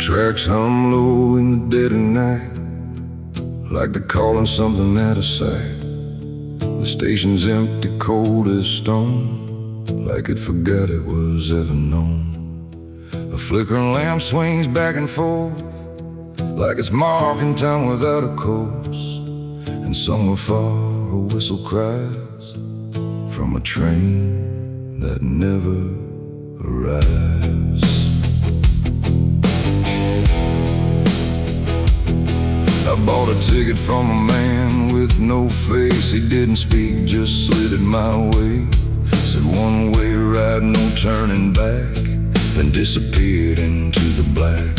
tracks hum low in the dead of night, like they're calling something out of sight. The station's empty, cold as stone, like it forgot it was ever known. A flickering lamp swings back and forth, like it's marking time without a course. And somewhere far a whistle cries from a train that never arrives. I bought a ticket from a man with no face. He didn't speak, just slid it my way. Said one way ride, no turning back, then disappeared into the black.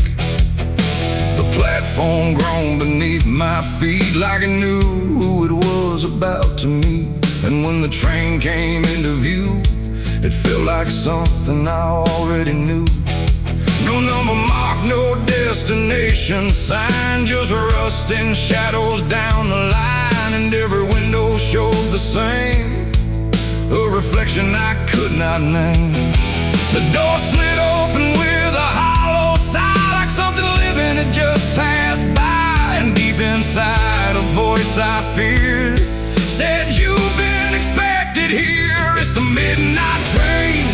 The platform groaned beneath my feet, like it knew who it was about to meet. And when the train came into view, it felt like something I already knew. No number mark, no destination sign, just rusting shadows down the line. And every window showed the same, a reflection I could not name. The door slid open with a hollow sigh, like something living had just passed by. And deep inside a voice I feared said, "You've been expected here." It's the midnight train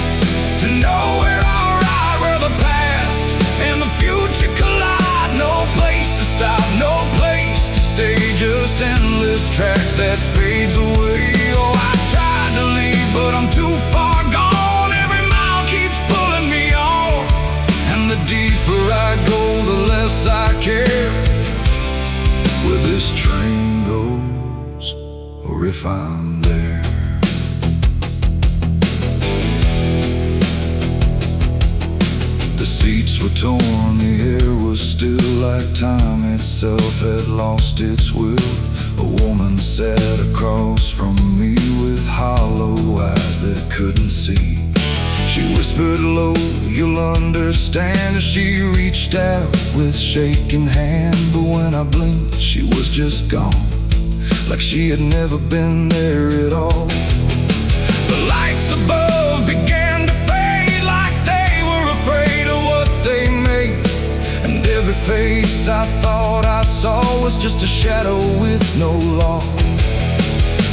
to nowhere, alright, where the past and the future collide. No place to stop, no place to stay, just endless track that fades away. Oh, I tried to leave, but I'm too far gone. Every mile keeps pulling me on, and the deeper I go, the less I care where this train goes, or if I'm there. The seats were torn, the air was still, like time itself had lost its will. A woman sat across from me with hollow eyes that couldn't see. She whispered low, "You'll understand," as she reached out with shaking hand. But when I blinked, she was just gone, like she had never been there at all. The lights above began to fade, like they were afraid of what they made. And every face I thought I saw was just a shadow with no law.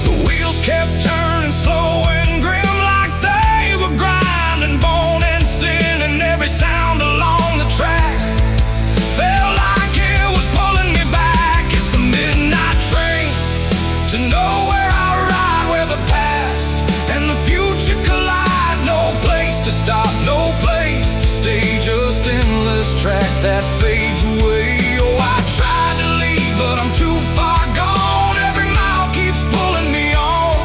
The wheels kept turning slow and grim, like they were grinding bone and sin. And every sound along the track felt like it was pulling me back. It's the midnight train to nowhere, I ride, where the past and the future collide. No place to stop, no place to stay, just endless track that fades away. Oh, I tried to leave, but I'm too far gone. Every mile keeps pulling me on,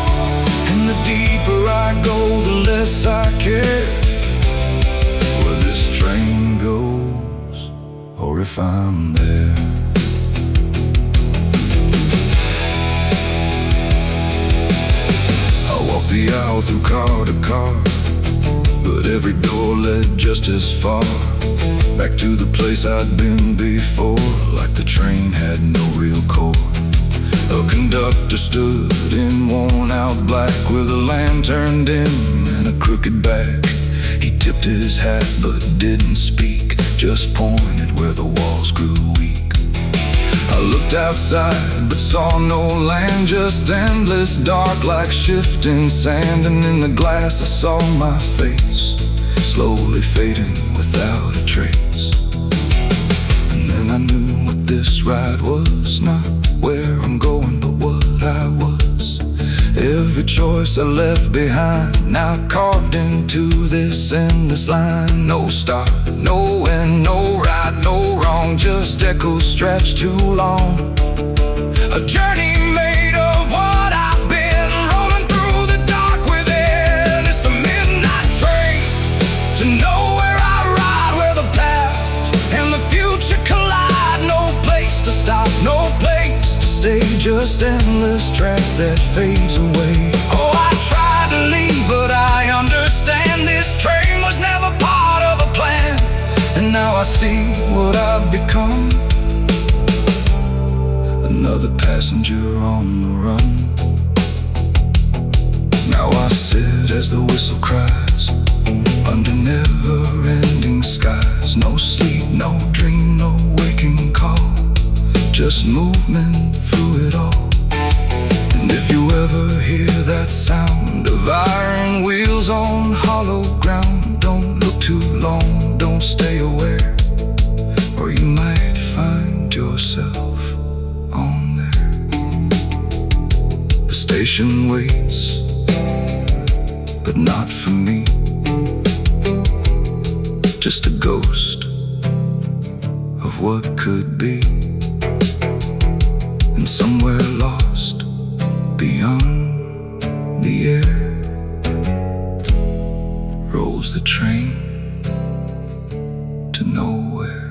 and the deeper I go, the less I care where this train goes, or if I'm there. I walked the aisle through car to car, but every door led just as far back to the place I'd been before, like the train had no real core. A conductor stood in worn-out black with a lantern dim and a crooked back. He tipped his hat but didn't speak, just pointed where the walls grew weak. I looked outside but saw no land, just endless dark like shifting sand. And in the glass I saw my face, slowly fading without a trace. And then I knew what this ride was, not where I'm going, but what I was. Every choice I left behind, now carved into this endless line. No start, no end, no right, no wrong, just echoes stretched too long. A journey made of what I've been, rolling through the dark within. It's the midnight train to nowhere, I ride, where the past and the future collide. No place to stop, no place to stay, just endless track that fades away. Oh, I tried to leave, but I understand this train was never part of a plan. And now I see what I've become, another passenger on the run. Now I sit as the whistle cries, under never-ending skies. No sleep, no dream, just movement through it all. And if you ever hear that sound of iron wheels on hollow ground, don't look too long, don't stay aware, or you might find yourself on there. The station waits, but not for me. Just a ghost of what could be, and somewhere lost beyond the air rolls the train to nowhere.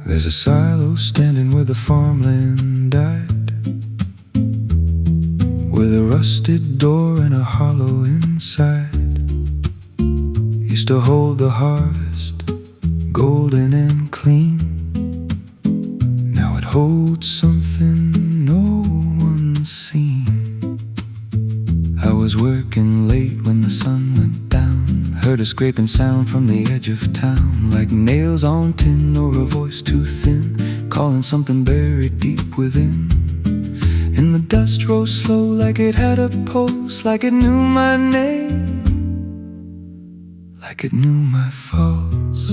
There's a silo standing where the farmland died, with a rusted door and a hollow inside. Used to hold the harvest, golden and clean. Now it holds something no one's seen. I was working late when the sun went down, heard a scraping sound from the edge of town, like nails on tin or a voice too thin, calling something buried deep within. And the dust rose slow like it had a pulse, like it knew my name, like it knew my faults.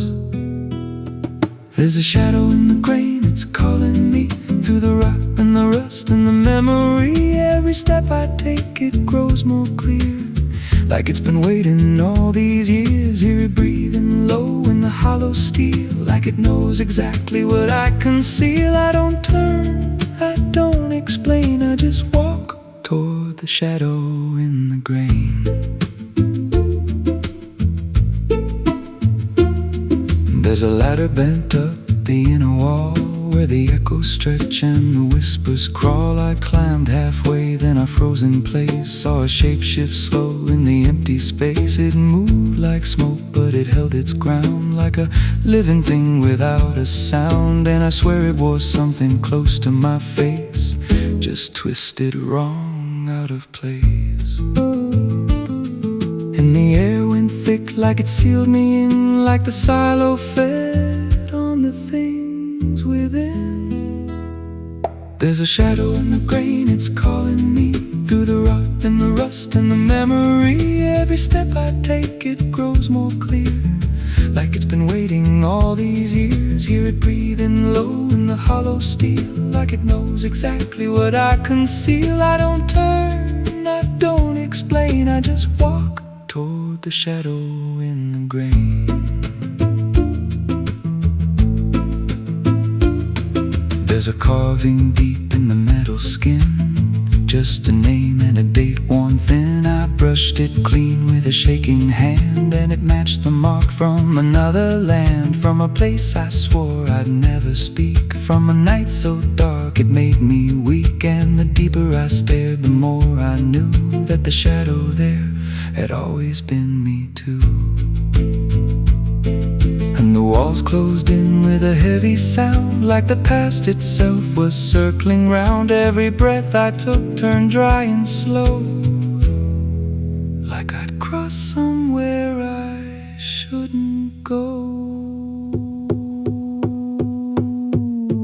There's a shadow in the grain, it's calling me through the rot and the rust and the memory. Every step I take, it grows more clear, like it's been waiting all these years. Hear it breathing low in the hollow steel, like it knows exactly what I conceal. I don't turn, I don't explain, I just walk toward the shadow in the grain. There's a ladder bent up the inner wall, where the echoes stretch and the whispers crawl. I climbed halfway, then I froze in place, saw a shape shift slow in the empty space. It moved like smoke, but it held its ground, like a living thing without a sound. And I swear it was something close to my face, just twisted wrong, out of place. And the air went thick, like it sealed me in, like the silo fed on the things within. There's a shadow in the grain, it's calling me through the rot and the rust and the memory. Every step I take, it grows more clear, like it's been waiting all these years. Hear it breathing low in the hollow steel, like it knows exactly what I conceal. I don't turn, I don't explain, I just walk toward the shadow in the grain. There's a carving deep in the metal skin, just a name and a date worn thin. I brushed it clean with a shaking hand, and it matched the mark from another land, from a place I swore I'd never speak, from a night so dark it made me weak. And the deeper I stared, the more I knew that the shadow there had always been me too. And the walls closed in with a heavy sound, like the past itself was circling round. Every breath I took turned dry and slow, like I'd crossed somewhere I shouldn't go.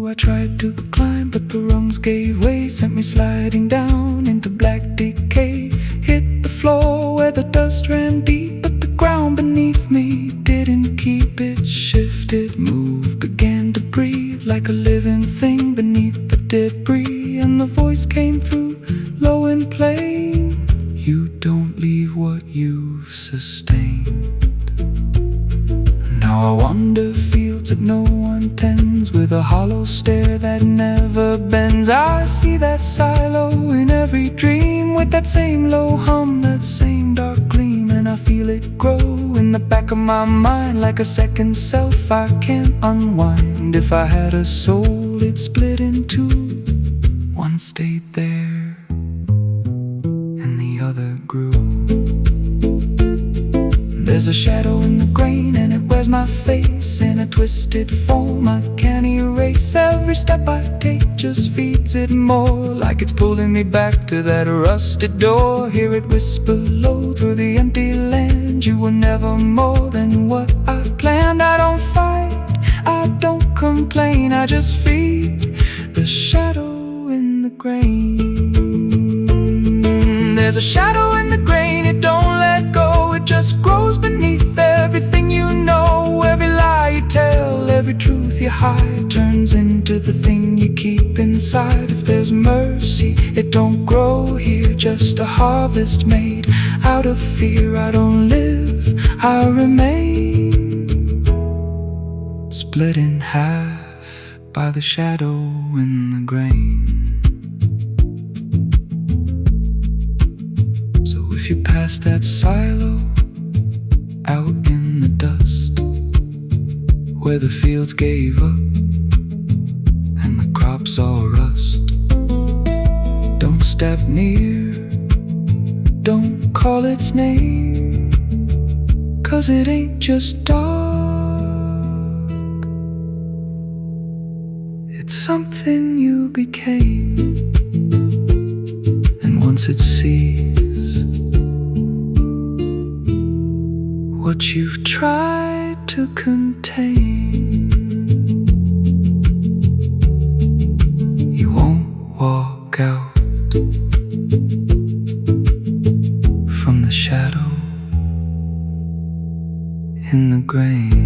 I tried to climb, but the rungs gave way, sent me sliding down into black decay. Hit the floor where the dust ran deep, but the ground beneath me didn't keep. It shifted, moved, began to breathe, like a living thing beneath the debris. And the voice came through, low and plain: you don't leave what you've sustained. Now I wander fields that no one tends, with a hollow stare that never bends. I see that silo in every dream, with that same low hum, that same dark gleam. and I feel it grow in the back of my mind like a second self I can't unwind. If I had a soul, it'd split in two. One stayed there and the other grew. There's a shadow in the grain and it wears my face in a twisted form I can't erase. Every step I take just feeds it more, like it's pulling me back to that rusted door. Hear it whisper low through the empty land, you were never more than what I planned. I don't fight, I don't complain, I just feed the shadow in the grain. There's a shadow in the grain, it don't let go, it just grows beneath everything you know. Every lie you tell, every truth you hide, turns into the thing you keep inside. If there's mercy, it don't grow here, just a harvest made out of fear. I don't live, I remain, split in half by the shadow in the grain. If you pass that silo out in the dust, where the fields gave up and the crops all rust, don't step near, don't call its name, 'cause it ain't just dark, it's something you became. And once it sees what you've tried to contain, you won't walk out from the shadow in the grain.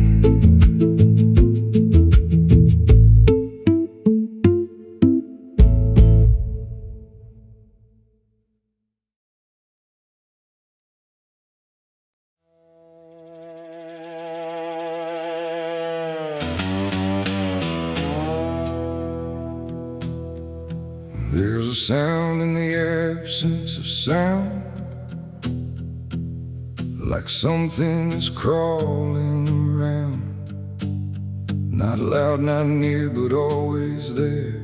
There's a sound in the absence of sound, like something is crawling around. Not loud, not near, but always there,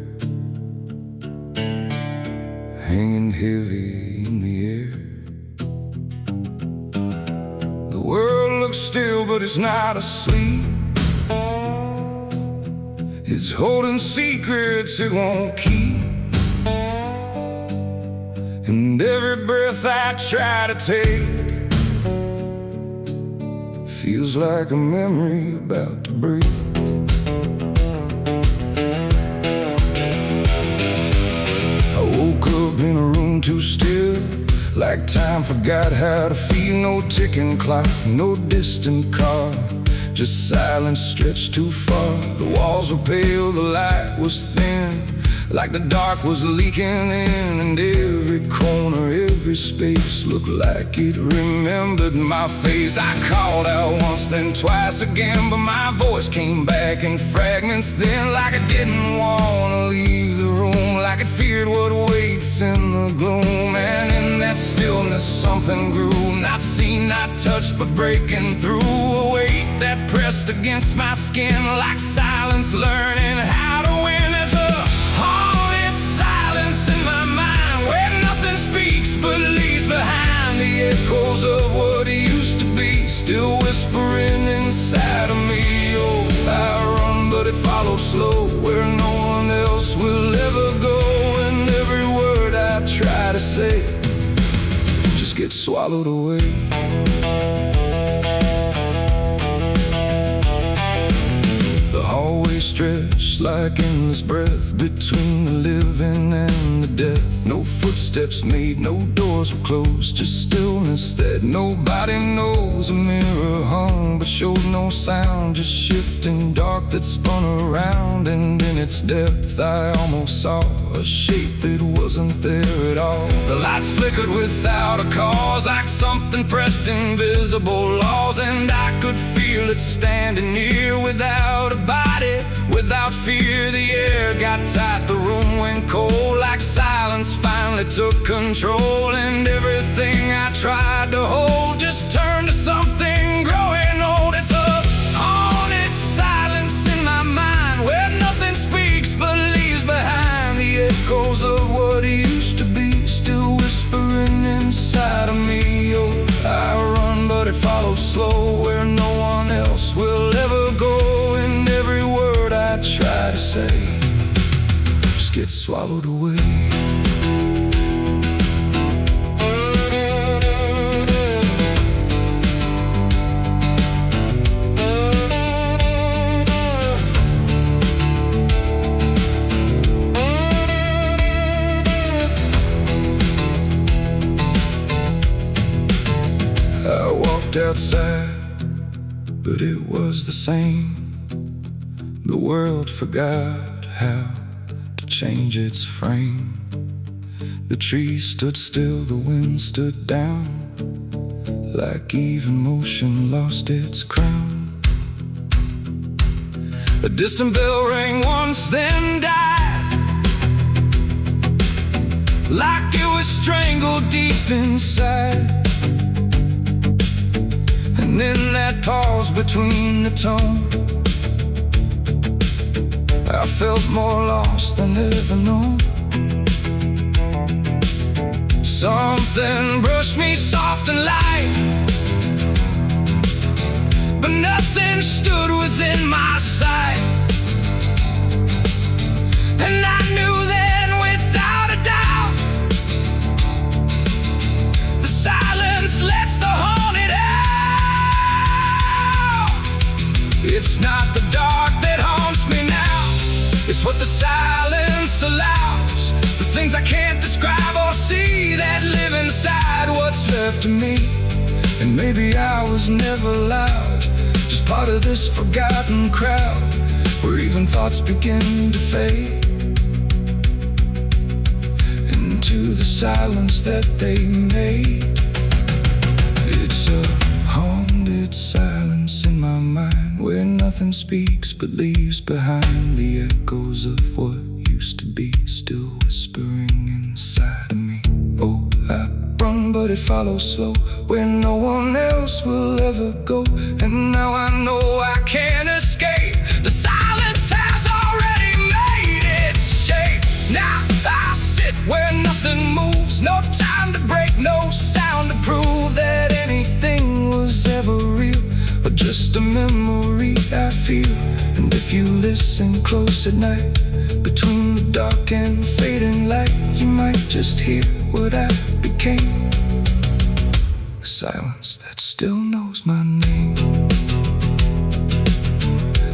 hanging heavy in the air. The world looks still, but it's not asleep. It's holding secrets it won't keep. And every breath I try to take feels like a memory about to break. I woke up in a room too still, like time forgot how to feel. No ticking clock, no distant car, just silence stretched too far. The walls were pale, the light was thin, like the dark was leaking in. And every corner, every space looked like it remembered my face. I called out once, then twice again, but my voice came back in fragments then, like I didn't want to leave the room, like it feared what waits in the gloom. And in that stillness something grew, not seen, not touched, but breaking through. A weight that pressed against my skin, like silence learning how to win. As a haunted silence in my mind, where nothing speaks but leaves behind the echoes of what used to be, still whispering inside of me. Oh, I run, but it follows slow, where no one else will ever go. And every word I try to say just gets swallowed away. The hallway stretched like endless breath between the living and the death. No footsteps made, no doors were closed, just stillness that nobody knows. A mirror hung but showed no sound, just shifting dark that spun around. And in its depth I almost saw a shape that wasn't there at all. The lights flickered without a cause, like something pressed invisible laws. And I could feel it standing near, without a body, without fear. The air got tight, the room went cold, like silence finally took control. And everything I tried to hold just turned say just gets swallowed away. I walked outside, but it was the same. The world forgot how to change its frame. The trees stood still, the wind stood down, like even motion lost its crown. A distant bell rang once, then died, like it was strangled deep inside. And in that pause between the tone, I felt more lost than ever known. Something brushed me soft and light, but nothing stood within my sight. And I knew then without a doubt, the silence lets the haunted out. It's not the dark that haunts me now, it's what the silence allows. The things I can't describe or see that live inside what's left of me. And maybe I was never loud, just part of this forgotten crowd, where even thoughts begin to fade into the silence that they made. It's a haunted silence in my mind, where nothing speaks but leaves behind the echoes of what used to be, still whispering inside of me. Oh, I run, but it follows slow, where no one else will ever go. And now I know I can't escape. The silence has already made its shape. Now I sit where nothing moves, no time to break, no sound to prove that anything was ever real, but just a memory I feel. And if you listen close at night, between the dark and fading light, you might just hear what I became. A silence that still knows my name.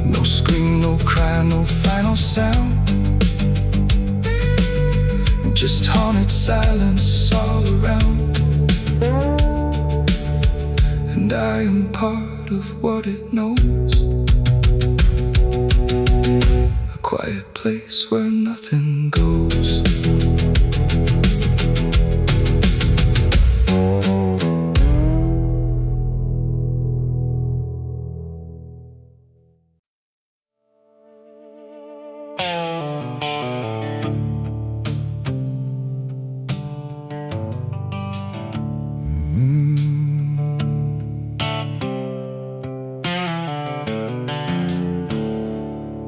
No scream, no cry, no final sound, just haunted silence all around. And I am part of what it knows, a quiet place where nothing goes.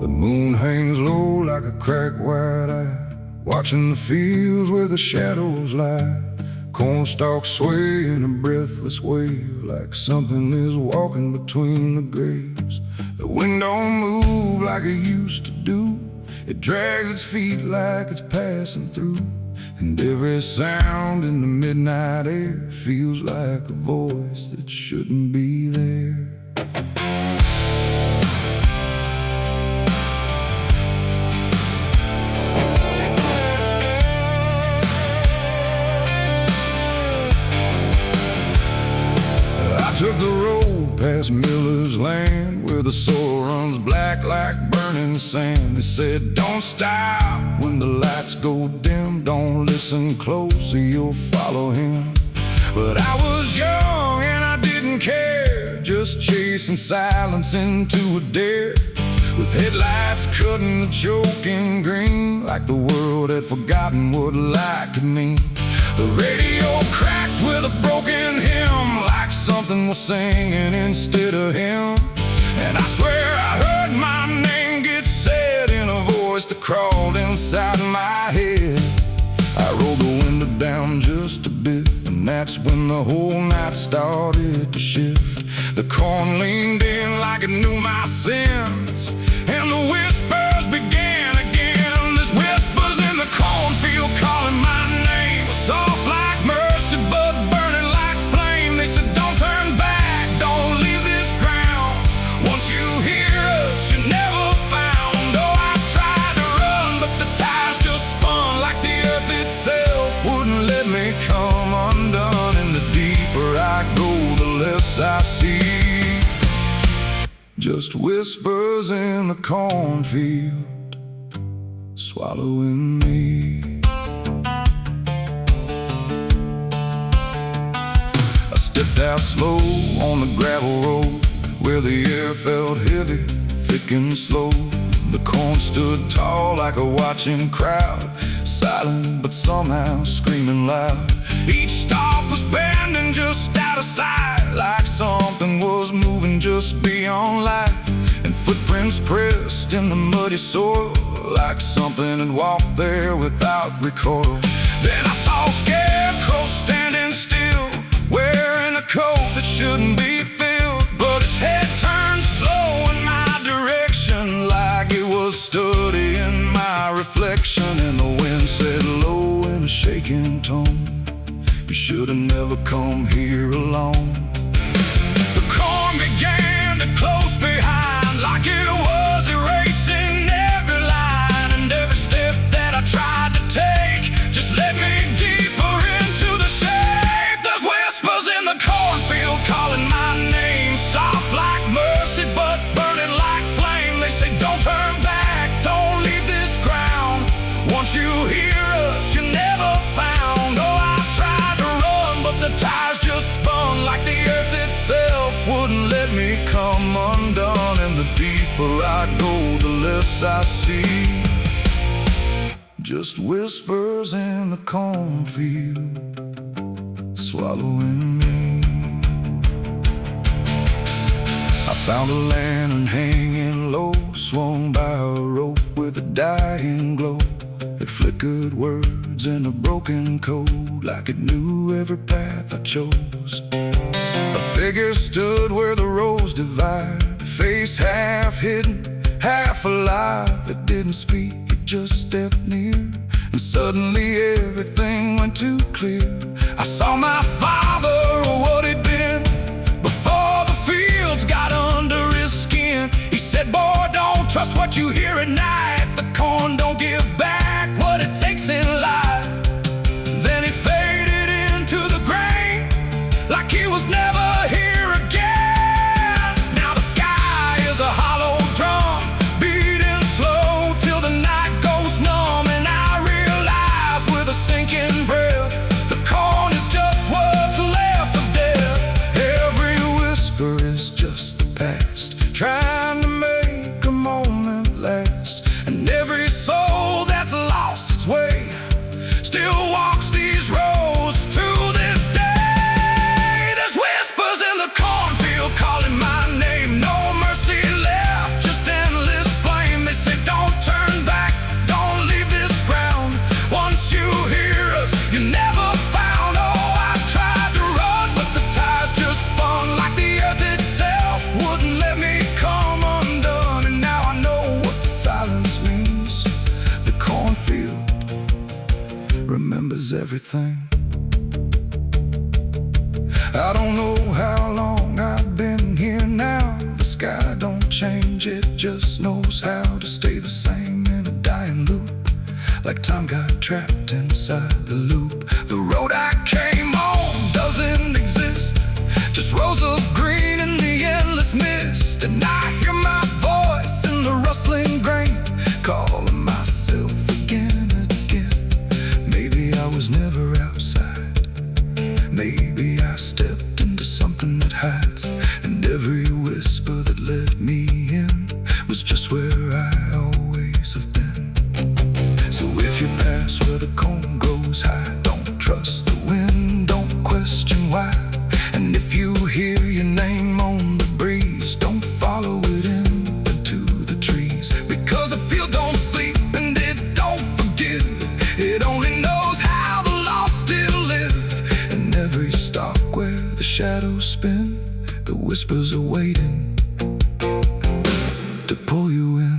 The moon hangs low like a cracked white eye, watching the fields where the shadows lie. Corn stalks sway in a breathless wave, like something is walking between the graves. The wind don't move like it used to do, it drags its feet like it's passing through. And every sound in the midnight air feels like a voice that shouldn't be there. Took the road past Miller's land, where the soil runs black like burning sand. They said, don't stop when the lights go dim, don't listen close or you'll follow him. But I was young and I didn't care, just chasing silence into a dare, with headlights cutting the choking green, like the world had forgotten what light could mean. The radio cracked with a broken hymn, like something was singing instead of him. And I swear I heard my name get said in a voice that crawled inside my head. I rolled the window down just a bit, and that's when the whole night started to shift. The corn leaned in like it knew my sins, and the whispers began Just whispers in the cornfield, swallowing me. I stepped out slow on the gravel road, where the air felt heavy, thick and slow. The corn stood tall like a watching crowd, silent but somehow screaming loud. Each stalk was bending just out of sight, like something was moving just beyond light. And footprints pressed in the muddy soil, like something had walked there without recoil. Then I saw a scarecrow standing still, wearing a coat that shouldn't be filled, but its head turned slow in my direction, like it was studying my reflection. And the wind said low in a shaking tone, "You should have never come here alone." The corn began to close behind, like it was erasing every line. And every step that I tried to take just led me deeper into the shade. There's whispers in the cornfield calling my name, soft like mercy but burning like flame. They say don't turn back, don't leave this ground. Once you hear us, you're never found. Oh, I tried to run, but the tires just spun, like the earth itself wouldn't let me come undone. And the deeper I go, the less I see. Just whispers in the cornfield, swallowing me. I found a lantern hanging low, swung by a rope with a dying glow. It flickered words in a broken code, like it knew every path I chose. A figure stood where the roads divide, face half hidden, half alive. It didn't speak, it just stepped near, and suddenly everything went too clear. I saw my father, or what he'd been, before the fields got under his skin. He said, "Boy, don't trust what you hear at night. The corn don't give back what it takes in life." Then he faded into the grain, like he was never here again. Now the sky is a hollow drum, beating slow till the night goes numb. And I realize with a sinking breath, the corn is just what's left of death. Every whisper is just the past, trying to make a moment last. And every soul that's lost its way still walks these roads to this day. There's whispers in the cornfield calling my name, no mercy left, just endless flame. They say don't turn back, don't leave this ground. Once you hear us, you're never found. Oh, I tried to run, but the tires just spun, like the earth itself wouldn't let me come undone. And now I know what the silence means. The cornfield remembers everything. I don't know how long I've been here now. The sky don't change, it just knows how to stay the same in a dying loop, like time got trapped inside the loop. The road I came on doesn't exist, just rows of green in the endless mist. And I hear my voice in the rustling grain, calling myself again and again. Maybe I was never outside, maybe I stepped into something that hides. And every whisper that let me in was just where I always have been. So if you pass where the corn grows high, don't trust the wind, don't question why. And if you hear your name on the breeze, don't follow it into the trees. Because the field don't sleep and it don't forgive, it only knows how the lost still live. And every stalk where the shadows spin, the whispers are waiting to pull you in.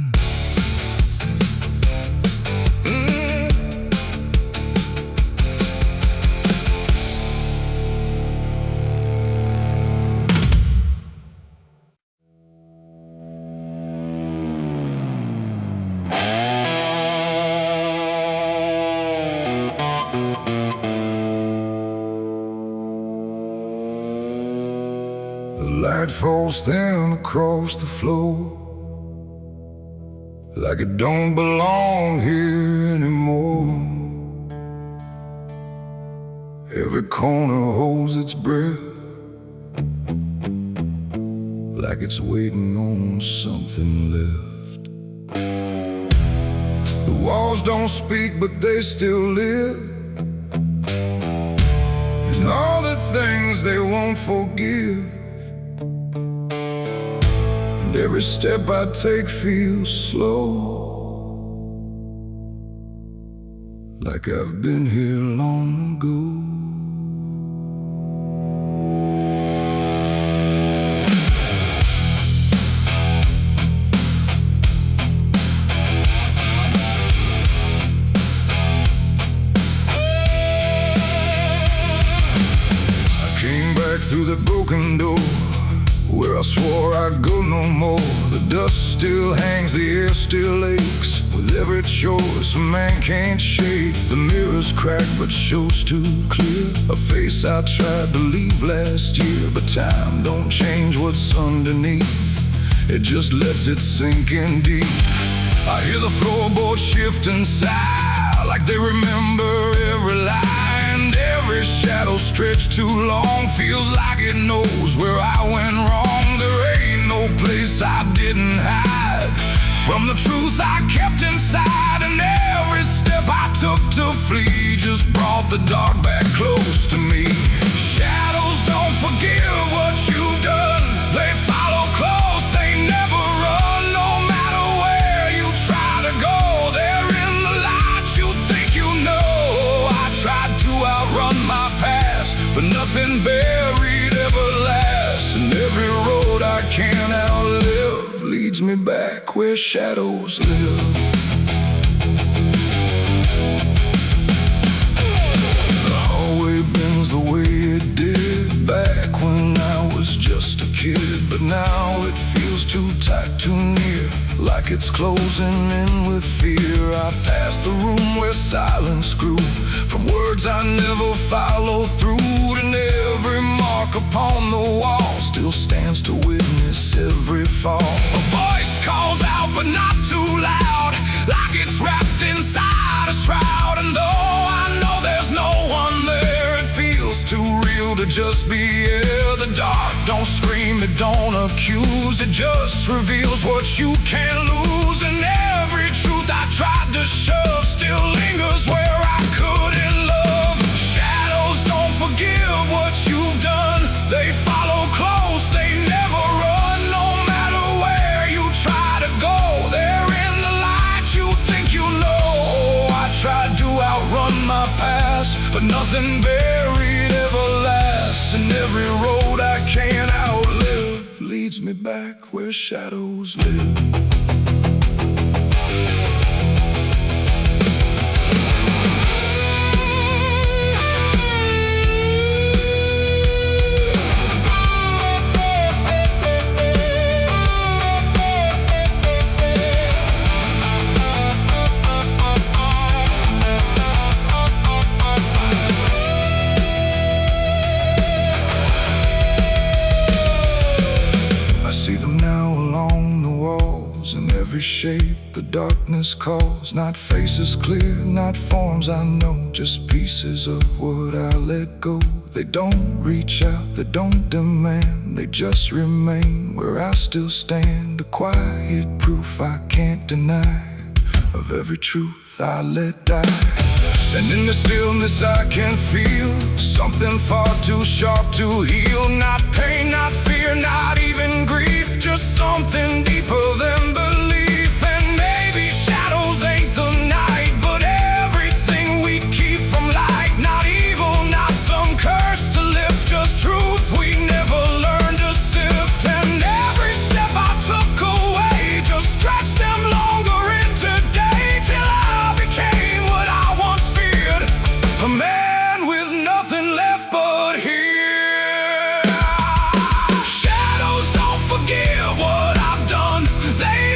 The light falls thin across the floor, like it don't belong here anymore. Every corner holds its breath, like it's waiting on something left. The walls don't speak, but they still live, and all the things they won't forgive. And every step I take feels slow, like I've been here long ago. Through the broken door, where I swore I'd go no more. The dust still hangs, the air still aches. With every choice a man can't shake. The mirror's cracked but shows too clear a face I tried to leave last year. But time don't change what's underneath, it just lets it sink in deep. I hear the floorboards shift and sigh, like they remember every lie. Every shadow stretched too long feels like it knows where I went wrong. There ain't no place I didn't hide from the truth I kept inside. And every step I took to flee just brought the dark back close to me. Shadows don't forgive what you've done, they follow close, they never run. No matter where you try to go, they're in the light you think you know. I tried to outrun my past, but nothing buried ever lasts. And every road I can't outlive leads me back where shadows live. The hallway bends the way it did back when I was just a kid. But now it feels too tight, too near, like it's closing in with fear. I pass the room where silence grew, from words I never followed through. And every mark upon the wall still stands to witness every fall. A voice calls out but not too loud, like it's wrapped inside a shroud. And though I know there's no one there, it feels too real to just be here. The dark don't scream, it don't accuse, it just reveals what you can't lose. And every truth I tried to shove still lingers where I couldn't love. Shadows don't forgive what you've done, they follow close, they never run. No matter where you try to go, they're in the light you think you know. I tried to outrun my past, but nothing buried ever lasts. And every road I can't outlive leads me back where shadows live. Every shape the darkness calls, not faces clear, not forms I know, just pieces of what I let go. They don't reach out, they don't demand, they just remain where I still stand. A quiet proof I can't deny of every truth I let die. And in the stillness I can feel something far too sharp to heal. Not pain, not fear, not even grief, just something deeper than belief. And maybe shadows ain't the night, but everything we keep from light. Not evil, not some curse to lift, just truth we never learned to sift. And every step I took away just stretched them longer into day, till I became what I once feared, a man with nothing left but here. Shadows don't forgive what I've done, they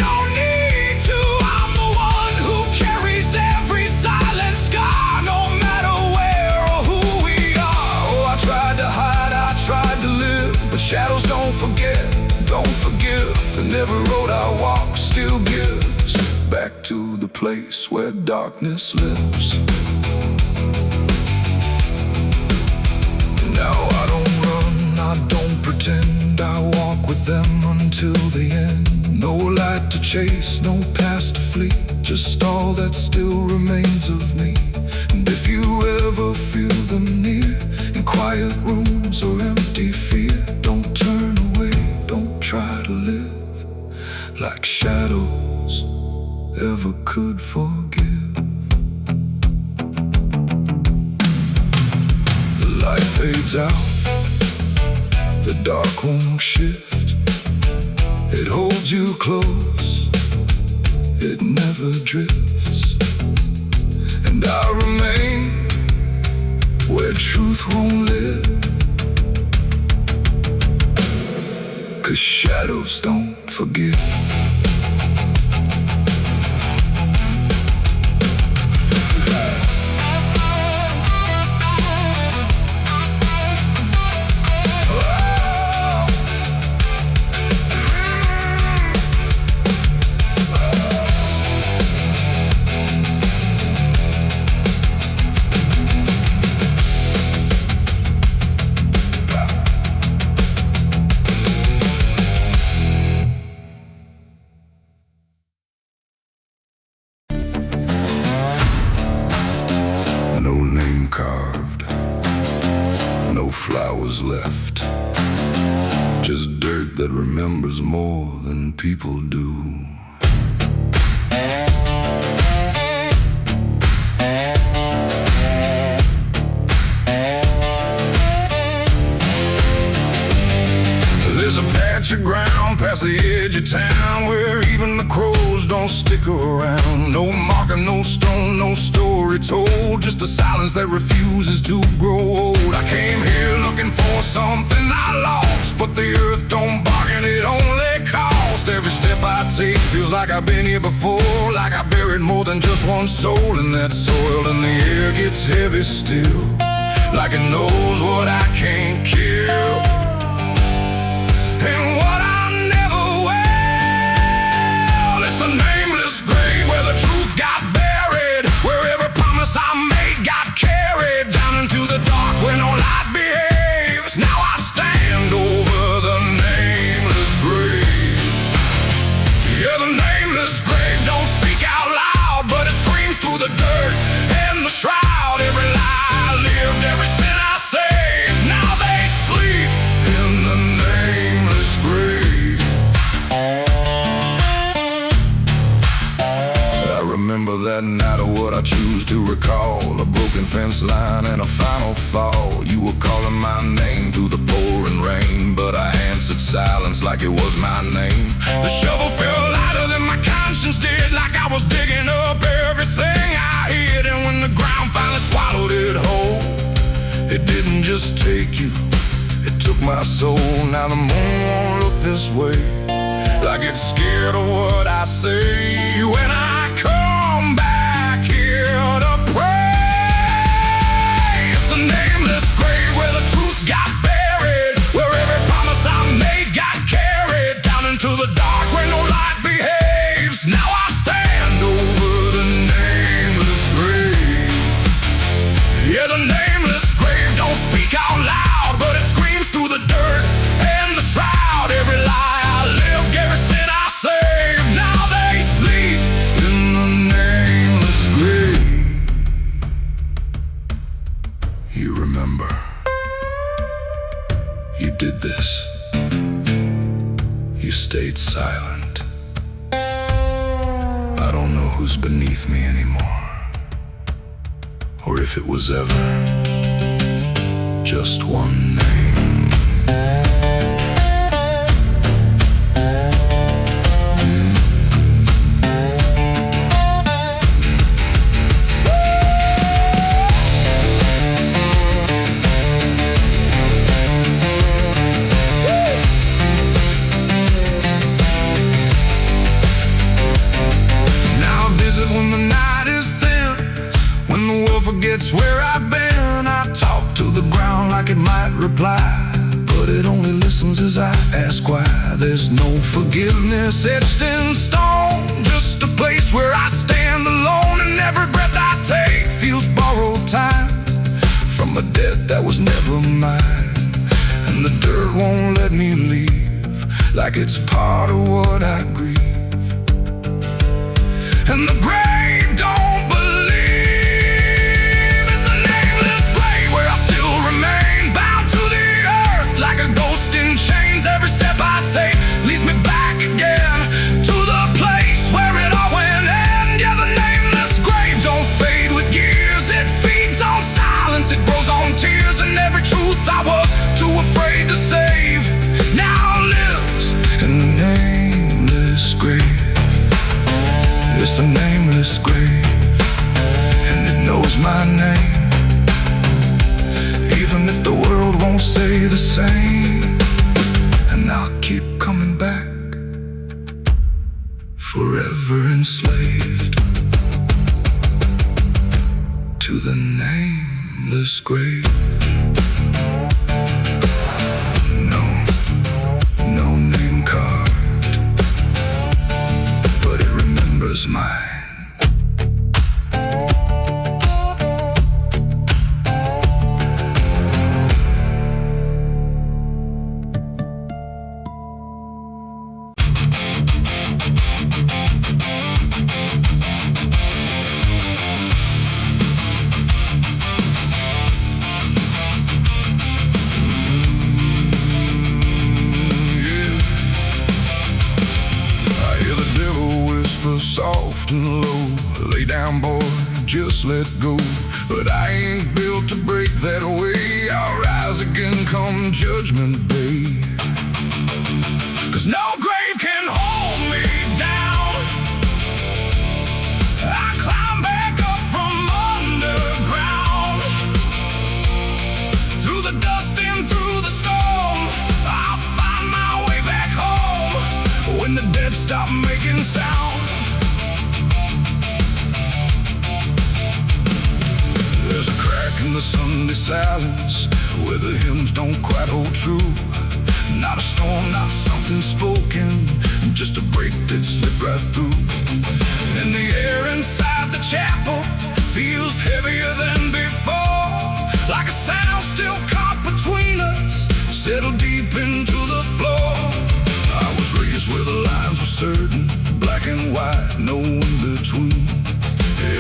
But shadows don't forget, don't forgive, and every road I walk still gives back to the place where darkness lives. Now I don't run, I don't pretend, I walk with them until the end. No light to chase, no past to flee, just all that still remains of me. And if you ever feel them near, in quiet rooms or empty fear, don't turn away, don't try to live like shadows ever could forgive. The light fades out, the dark won't shift. It holds you close, it never drifts. And I remain where truth won't live, 'cause shadows don't forgive. No name carved, no flowers left, just dirt that remembers more than people do. There's a patch of ground past the edge of town where even the crows don't stick around. No marker, no stone, no story told, just a silence that refuses to grow old. I came here looking for something I lost, but the earth don't bargain, it only cost. Every step I take feels like I've been here before, like I buried more than just one soul in that soil. And the air gets heavy still, like it knows what I can't kill, and what I never will. It's a nameless grave where the truth got buried, where every promise I made got carried down into the dark where no light behaves. Now I stand over the nameless grave. Yeah, the nameless grave don't speak out loud, but it screams through the dirt and the shroud. Every lie I lived, every sin I saved, now they sleep in the nameless grave. I remember that night of what I choose to recall, a broken fence line and a final fall. You were calling my name through the pouring rain, but I answered silence like it was my name. The shovel felt lighter than my conscience did, like I was digging up everything I hid. And when the ground finally swallowed it whole, it didn't just take you, it took my soul. Now the moon won't look this way, like it's scared of what I say when I come back here to pray. It's the nameless grave where the truth got buried, where every promise I made got carried down into the dark where no light behaves. Now I stand over the nameless grave. Yeah, the nameless grave don't speak out loud, but it screams through the dirt and the shroud. Every lie I lived, every sin I saved, now they sleep in the nameless grave. You remember, you did this. You stayed silent. I don't know who's beneath me anymore, or if it was ever just one name. Now I visit when the night is thin, when the world forgets where I've been. I talk to the ground like it might reply, but it only listens as I ask why. There's no forgiveness etched in stone, just a place where I stand alone, and every breath I take feels borrowed time from a debt that was never mine. And the dirt won't let me leave, like it's part of what I grieve. And the grave don't believe it's the nameless grave where I still remain, bound to the earth like a ghost in chains. Every step I take leads me back again to the place where it all went end. Yeah, the nameless grave don't fade with years. It feeds on silence, it grows on tears, and every truth I was too afraid to save now lives in the nameless grave. It's the nameless grave, and it knows my name, even if the world won't say the same. And I'll keep coming back, forever enslaved to the nameless grave. No name carved, but it remembers mine. Soft and low, lay down boy, just let go. But I ain't built to break that way. I'll rise again come judgment day. 'Cause no grave can hold me down. I climb back up from underground, through the dust and through the storm. I'll find my way back home when the dead stop making sound. There's a crack in the Sunday silence where the hymns don't quite hold true. Not a storm, not something spoken, just a break that slipped right through. And the air inside the chapel feels heavier than before, like a sound still caught between us, settled deep into the floor. I was raised where the lines were certain, black and white, no in between.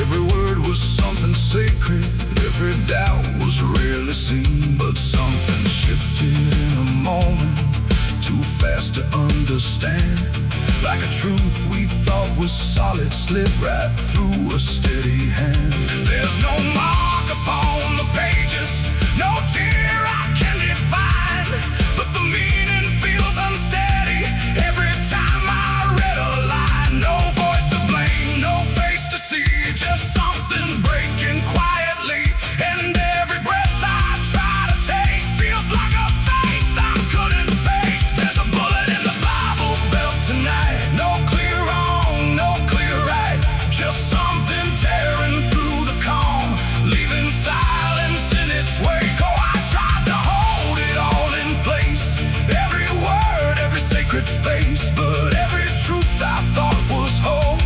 Every word was something sacred, every doubt was rarely seen. But something shifted in a moment, too fast to understand. Like a truth we thought was solid slipped right through a steady hand. There's no mark upon the pages, no tear I can define, but the meaning feels unsteady every time I read a line. No voice to blame, no face to see, just something breaking quietly. And every breath I try to take feels like a faith I couldn't fake. There's a bullet in the Bible belt tonight, no clear wrong, no clear right, just something tearing through the calm, leaving silence in its wake. Oh, I tried to hold it all in place, every word, every sacred space, but every truth I thought was whole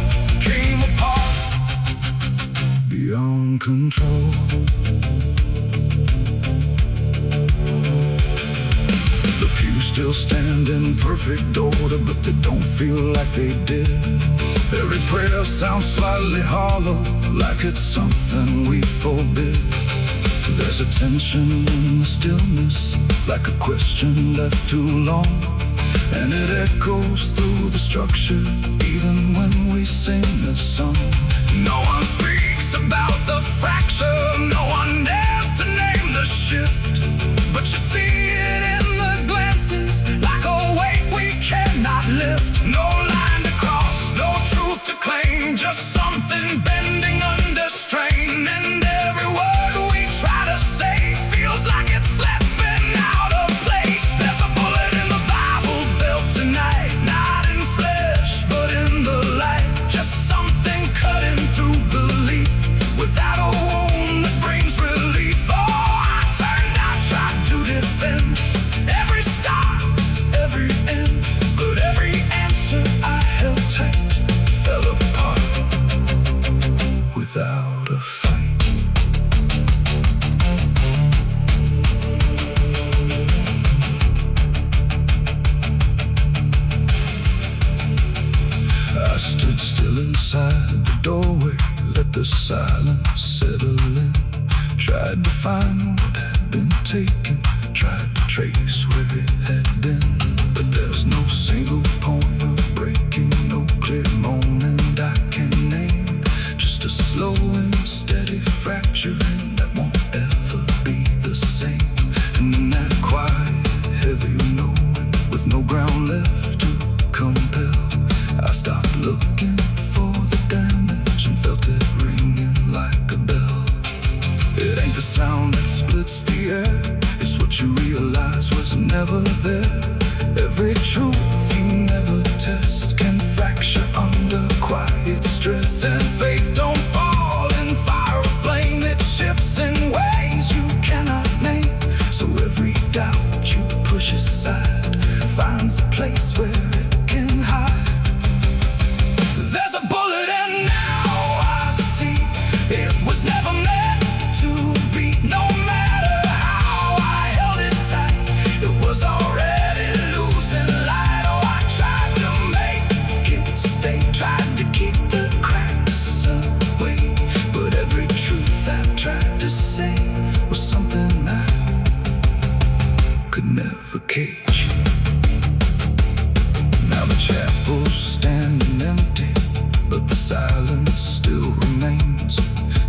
came apart beyond control. The pews still stand in perfect order, but they don't feel like they did. Every prayer sounds slightly hollow, like it's something we forbid. There's a tension in the stillness, like a question left too long, and it echoes through the structure, even when we sing this song. No one speaks about the fracture, no one dares to name the shift, but you see it in the glances, like a weight we cannot lift. No line to cross, no truth to claim, just something bending under strain. And every word we try to say feels like it's slipping out of place. There's a bullet in the Bible belt tonight, not in flesh but in the light, just something cutting through belief without a wound that brings relief. Oh, I tried to defend the silence settle in. Tried to find what had been taken, tried to trace where it had been, but there's no single point of breaking, no clear moment I can name. Just a slow and steady fracturing that won't ever be the same. And in that quiet, heavy knowing, with no ground left to compel, I stopped looking for the damage and felt it ringing like a bell. It ain't the sound that splits the air, it's what you realize was never there. Every truth you never test can fracture under quiet stress. And faith don't fall in fire or flame, it shifts in ways you cannot name. So every doubt you push aside finds a place where it can hide. There's a bullet and now I see it was never meant to be. No matter how I held it tight, it was already losing light. Oh, I tried to make it stay, tried to keep the cracks away, but every truth I tried to say was something I could never cage. Now the chapel's standing empty, but the silence still remains.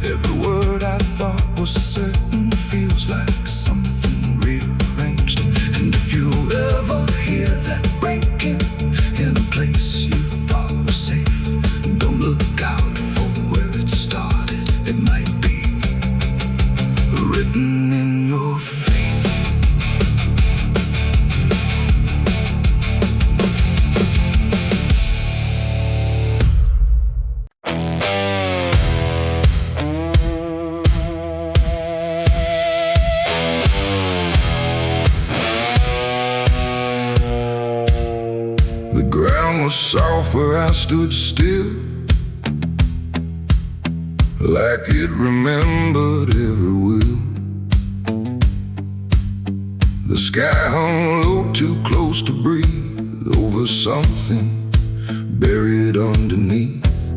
Every word I thought was certain feels like something rearranged. And if you ever hear that breaking in a place you thought was safe, don't look out for where it started. It might be written in your fate. The ground was soft where I stood still, like it remembered every will. The sky hung low, too close to breathe, over something buried underneath.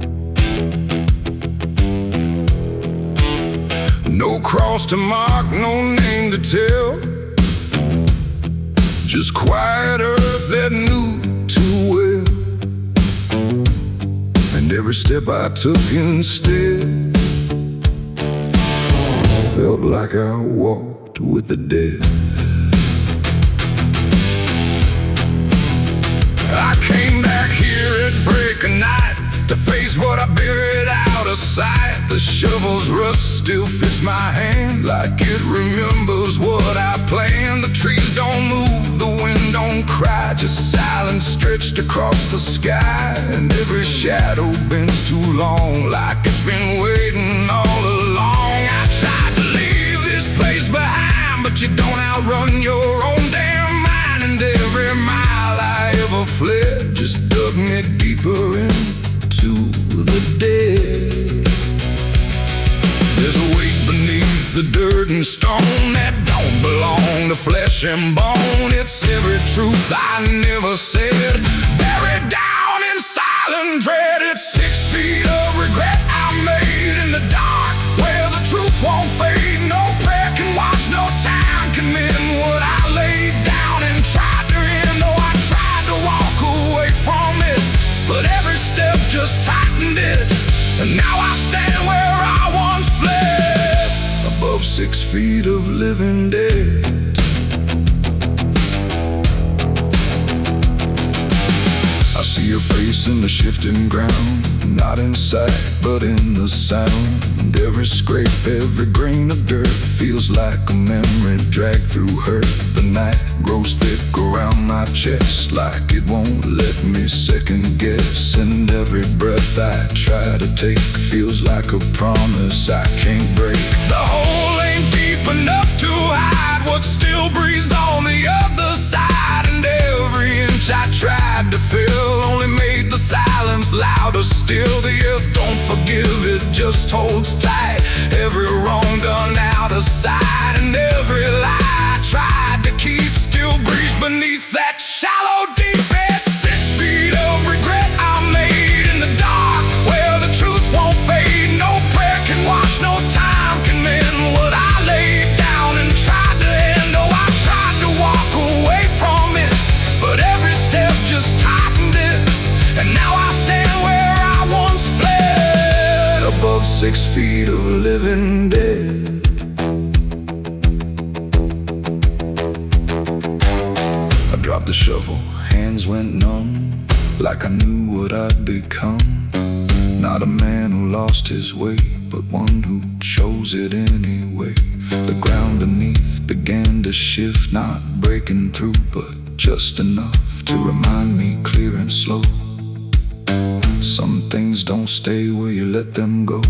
No cross to mark, no name to tell, just quiet earth that knew too well. And every step I took instead felt like I walked with the dead. I came back here at break of night to face what I buried out of sight. The shovel's rust still fits my hand like it remembers what I planned. The trees don't move, the wind don't cry, just silence stretched across the sky. And every shadow bends too long, like it's been waiting all along. I tried to leave this place behind, but you don't outrun your own damn mind. And every mile I ever fled just dug me deeper into the dead. There's a weight beneath the dirt and stone that don't belong to flesh and bone. It's every truth I never said, buried down in silent dread. It's 6 feet of regret I made in the dark, where the truth won't fade. No prayer can wash, no time can mend what I laid down and tried to end. Though I tried to walk away from it, but every step just tightened it. And now I stand where I once fled, above 6 feet of living dead. I see your face in the shifting ground, not in sight, but in the sound. Every scrape, every grain of dirt feels like a memory dragged through hurt. The night grows thick around my chest, like it won't let me second guess. And every breath I try to take feels like a promise I can't break. The hole ain't deep enough to hide what still breathes on the other side. And every inch I tried to fill only made the silence louder still. The earth don't forgive, it just holds tight. Every wrong done out of sight, and every lie I tried to keep still breathes beneath that shallow deep bed. 6 feet of regret I made in the dark, where the truth won't fade. No prayer out the shovel, hands went numb, like I knew what I'd become. Not a man who lost his way, but one who chose it anyway. The ground beneath began to shift, not breaking through, but just enough to remind me clear and slow. Some things don't stay where you let them go.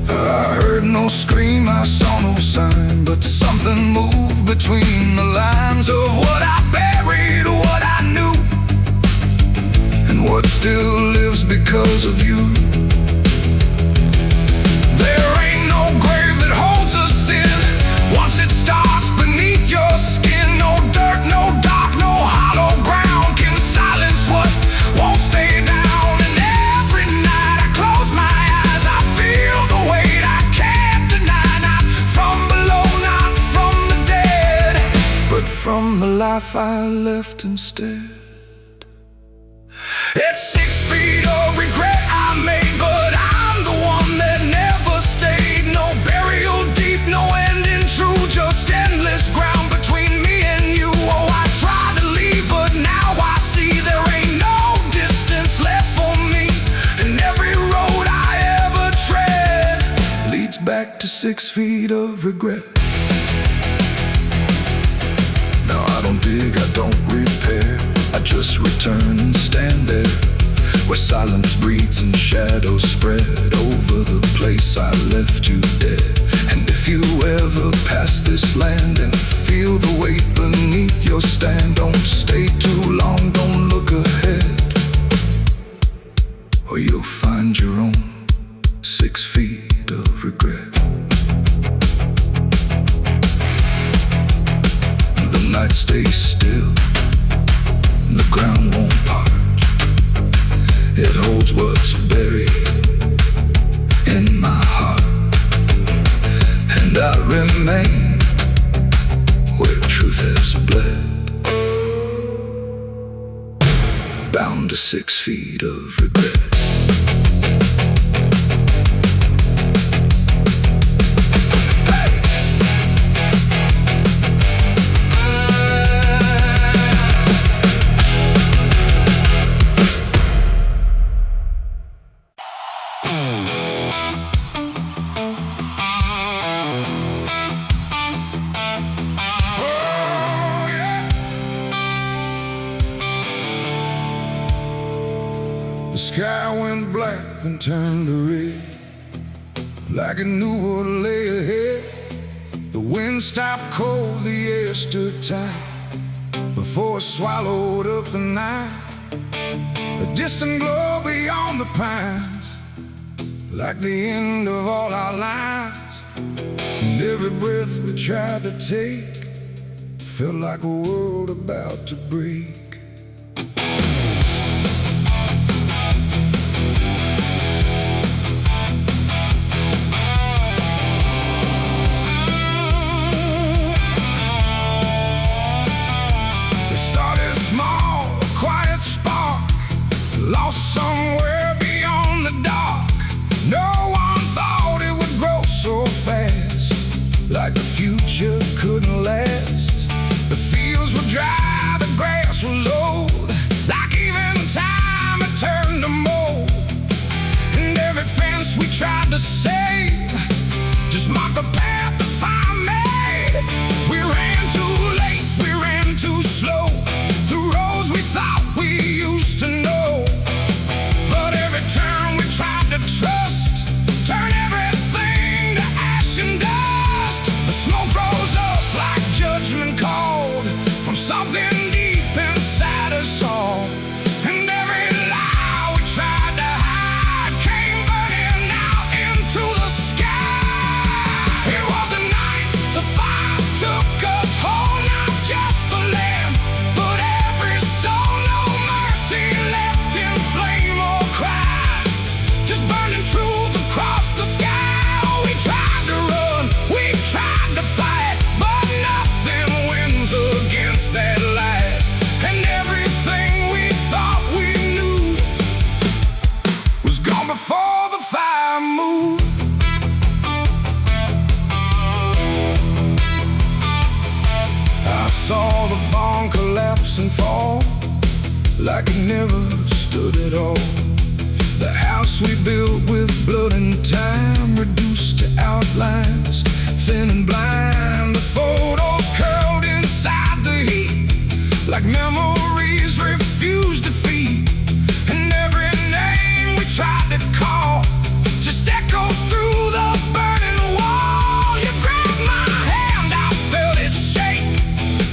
I heard no scream, I saw no sign, but something moved between the lines of what I buried, what I knew, and what still lives because of you. There ain't no grave that holds us in once it starts beneath your skin. No dirt, no dark, no hollow ground can silence what won't stay down. And every night I close my eyes, I feel the weight I can't deny. Not from below, not from the dead, but from the life I left instead. It's 6 feet of regret I made, but I'm the one that never stayed. No burial deep, no ending true, just endless ground between me and you. Oh, I tried to leave, but now I see there ain't no distance left for me. And every road I ever tread leads back to 6 feet of regret. Now I don't dig, I don't repair, I just return and stand there, where silence breathes and shadows spread over the place I left you dead. And if you ever pass this land and feel the weight beneath your stand, don't stay too long, don't look ahead, or you'll find your own 6 feet of regret. The night stays still, the ground won't part. It holds what's buried in my heart, and I remain where truth has bled, bound to 6 feet of regret. The sky went black, then turned to red, like it knew what lay ahead. The wind stopped cold, the air stood tight, before it swallowed up the night. A distant glow beyond the pines, like the end of all our lives. And every breath we tried to take felt like a world about to break. Lost somewhere beyond the dark. No one thought it would grow so fast, like the future couldn't last. The fields were dry, the grass was old, like even time had turned to mold. And every fence we tried to save just marked the path the fire made. We ran too late, we ran too slow, through roads we thought we used to know. Turn we tried to trust, turn everything to ash and dust. The smoke rose up like judgment called from something deep inside us all. And every lie we tried to hide came burning out into like it never stood at all. The house we built with blood and time, reduced to outlines, thin and blind. The photos curled inside the heat, like memories refused defeat. And every name we tried to call just echoed through the burning wall. You grabbed my hand, I felt it shake,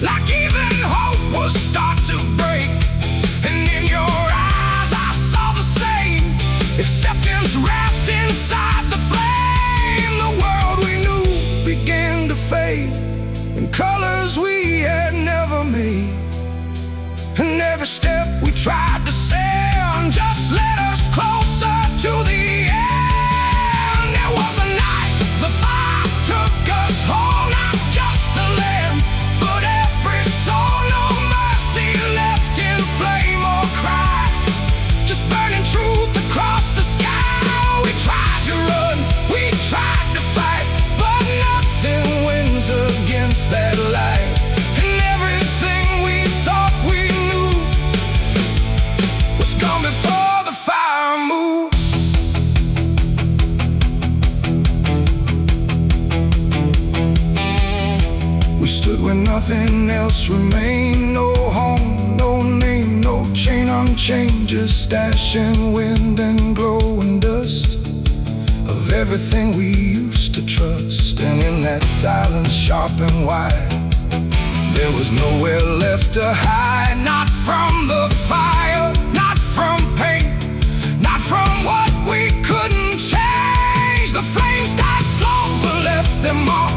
like even hope was start to break. And in your eyes I saw the same, acceptance wrapped inside the flame. The world we knew began to fade in colors we had never made. And every step we tried to send just led us closer to the end. There was a night the fire took us whole, not just the land, but every soul. No mercy left in flame or cry, just burning truth across the sky. We tried to run, we tried to fight, but nothing wins against that light. And everything we thought we knew was gone before the fire moved. We stood where nothing else remained. No home, no name, no chain unchained, just ash and wind and glowing dust of everything we used to trust. And in that silence, sharp and wide, there was nowhere left to hide. Not from the fire, not from pain, not from what we couldn't change. The flames died slow but left them all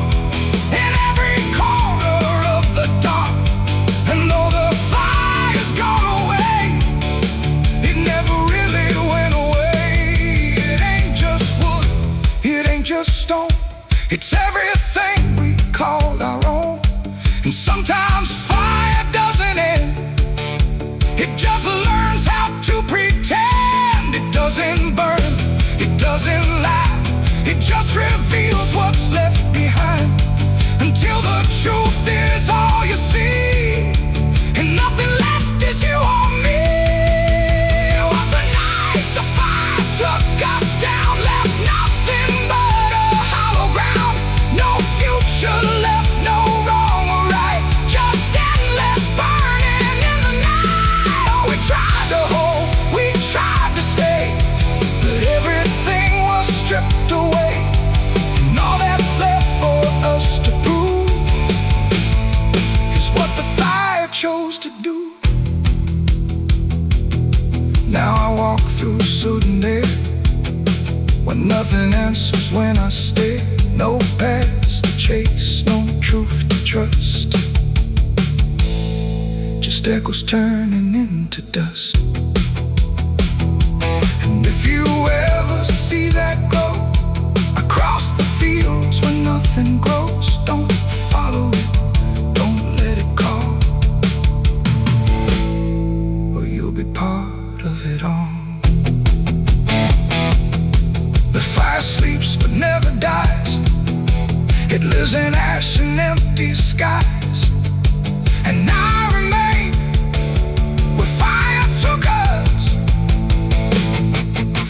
in every corner of the dark. And though the fire's gone away, it never really went away. It ain't just wood, it ain't just stone, it's everything we called our own. And sometimes fire doesn't end, it just learns how to pretend. It doesn't burn, it doesn't lie, it just reveals what's left behind, until the truth is all you see, and nothing left is you or me. It was a night the fire took us down, left nothing but a hollow ground. No future left, no wrong or right, just endless burning in the night. Oh, we tried to hold, we tried to stay, but everything was stripped away. And all that's left for us to prove is what the fire chose to do. Now I walk through sudden air, when nothing answers when I stare. No past to chase, no truth to trust, just echoes turning into dust. And if you ever see that glow across the fields where nothing grows, don't follow it, don't let it call, or you'll be part of it all. The fire sleeps but never dies, it lives in ash and empty skies. And I remain where fire took us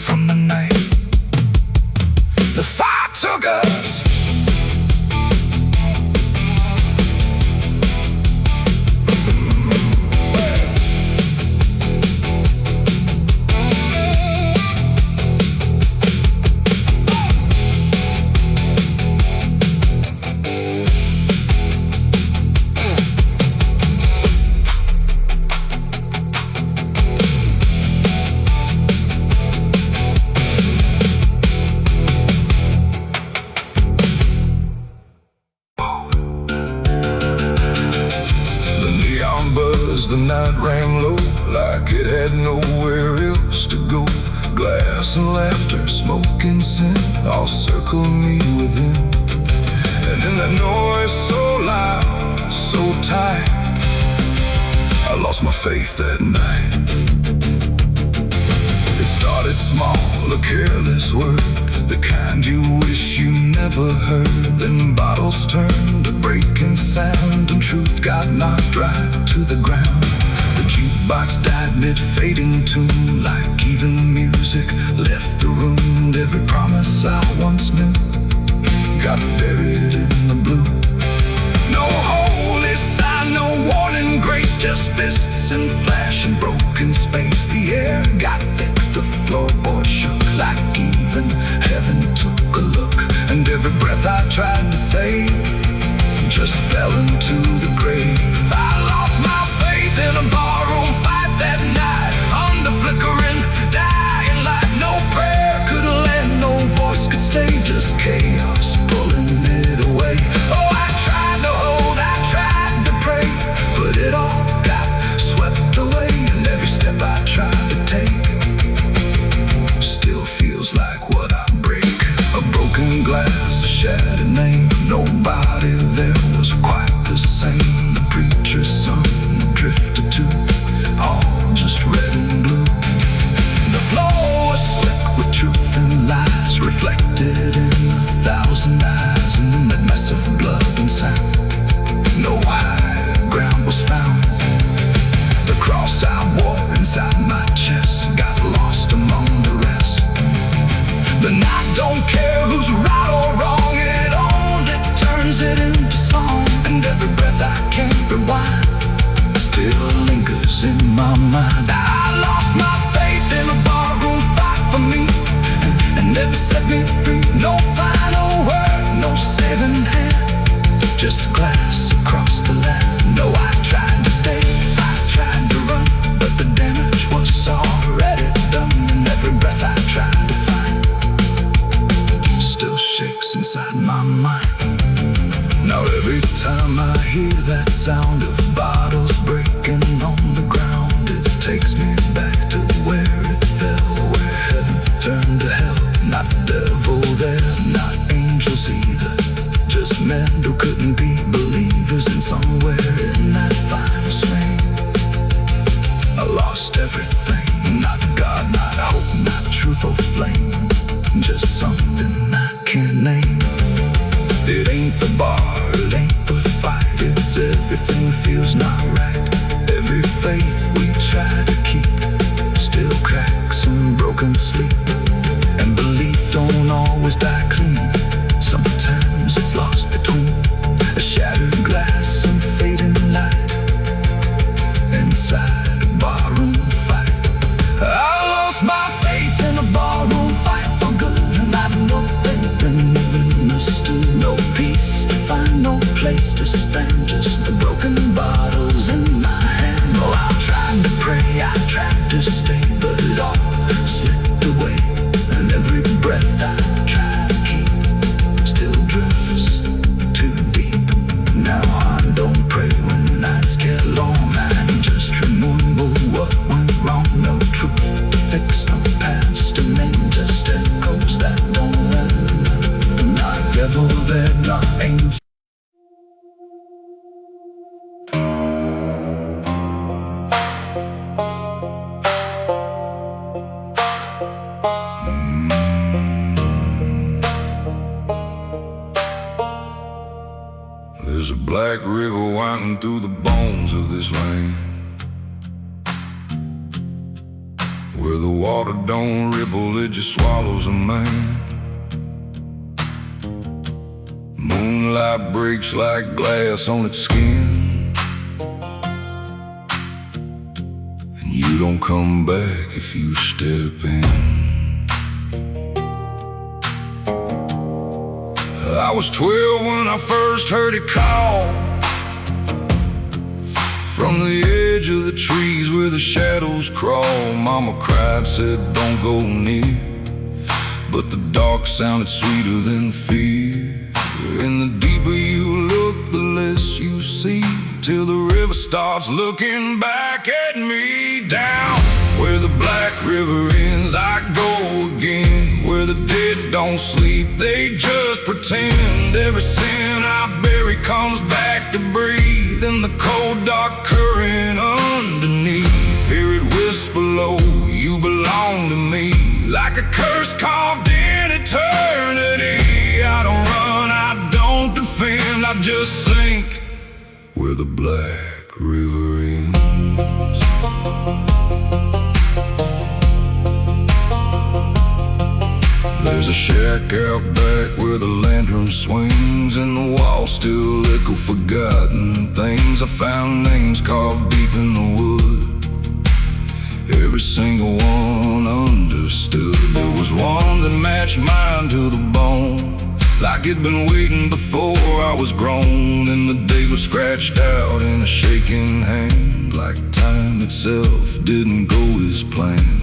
from the night the fire took us. The night rang low, like it had nowhere else to go. Glass and laughter, smoke and sin, all circled me within. And in that noise so loud, so tight, I lost my faith that night. It started small, a careless word, the kind you wish you never heard. Then bottles turned to breaking sound, and truth got knocked right to the ground. The The jukebox died mid-fading tune, like even the music left the room. And every promise I once knew got buried in the blue. No holy sign, no warning grace, just fists and flash and broken space. The air got thick, the floorboard shook, like even heaven took a look. And every breath I tried to save just fell into the grave. I lost my faith in a barroom fight that night, under flickering dying light. No prayer could land, no voice could stay, just chaos pulling it away. Oh, I tried to hold, I tried to pray, but it all got swept away. And every step I tried to take still feels like what I break. A broken glass, a shattered name, nobody there was quite the same. The preacher's son drifted too, all just red and blue. The floor was slick with truth and lies, reflected in 1,000 eyes. And in that mess of blood and sound, no high ground was found. The cross I wore inside my chest got lost among the rest. The night don't care who's right or wrong, it owned it, turns it into song. And every breath I can't rewind still lingers in my mind. I lost my faith in a barroom fight for me, and never set me free. No final word, no saving hand, just glass across the land. No, I tried to stay, I tried to run, but the damage was already done. And every breath I tried to find still shakes inside my mind. Now every time I hear that sound of bottles breaking on the ground, it takes me back to where it fell, where heaven turned to hell. Not devil there, not angels either, just men who couldn't be believers. And somewhere in that final swing I lost everything. Not God, not hope, not truth or flame, just something I can't name. It ain't the bar, it ain't the fight, it's everything that feels not right. Every faith we try to keep still cracks and broken sleep. And belief don't always die clean, sometimes it's lost between a shattered glass and fading light inside a barroom fight. I lost my faith in a barroom fight for good, and I've nothing been understood. No peace to find, no place to stand, just the broken bottles in my hand. Oh, I tried to pray, I tried to stay, but it all slipped away. And every breath I try to keep still drifts too deep. Now I don't pray when nights get long, I just remember what went wrong. No truth to fix, no past to mend, just echoes that don't end. Not devil there, not angel. There's a black river winding through the bones of this land, where the water don't ripple, it just swallows a man. Moonlight breaks like glass on its skin, and you don't come back if you step in. I was 12 when I first heard it call, from the edge of the trees where the shadows crawl. Mama cried, said don't go near, but the dark sounded sweeter than fear. And the deeper you look, the less you see, till the river starts looking back at me. Down where the black river ends, I go again, where the dead don't sleep, they just pretend. Every sin I bury comes back to breathe in the cold dark current underneath. Hear it whisper low, you belong to me, like a curse carved in eternity. I don't run, I don't defend, I just sink where the black river ends. a shack out back where the lantern swings and the walls still echo forgotten things. I found names carved deep in the wood, every single one understood. There was one that matched mine to the bone, like it'd been waiting before I was grown. And the day was scratched out in a shaking hand, like time itself didn't go as planned.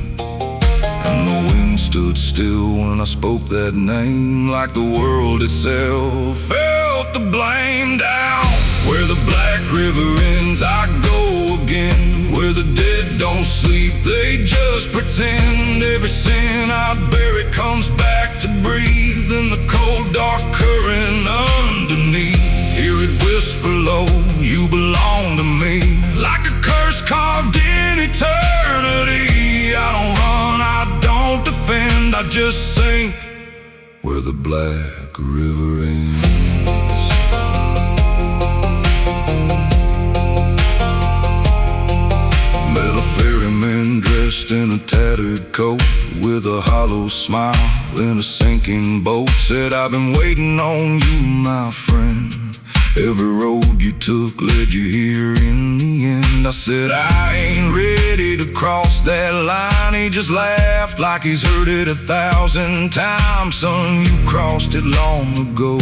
And the wind stood still when I spoke that name, like the world itself felt the blame. Down where the black river ends, I go again. Where the dead don't sleep, they just pretend. Every sin I bury comes back to breathe in the cold dark current underneath. Hear it whisper low, you belong to me, like a curse carved in eternity. I don't run, I don't defend, I just sink where the black river ends. Met a ferryman dressed in a tattered coat, with a hollow smile in a sinking boat. Said, I've been waiting on you, my friend. Every road you took led you here in the end. I said, I ain't ready to cross that line. He just laughed like he's heard it 1,000 times. Son, you crossed it long ago,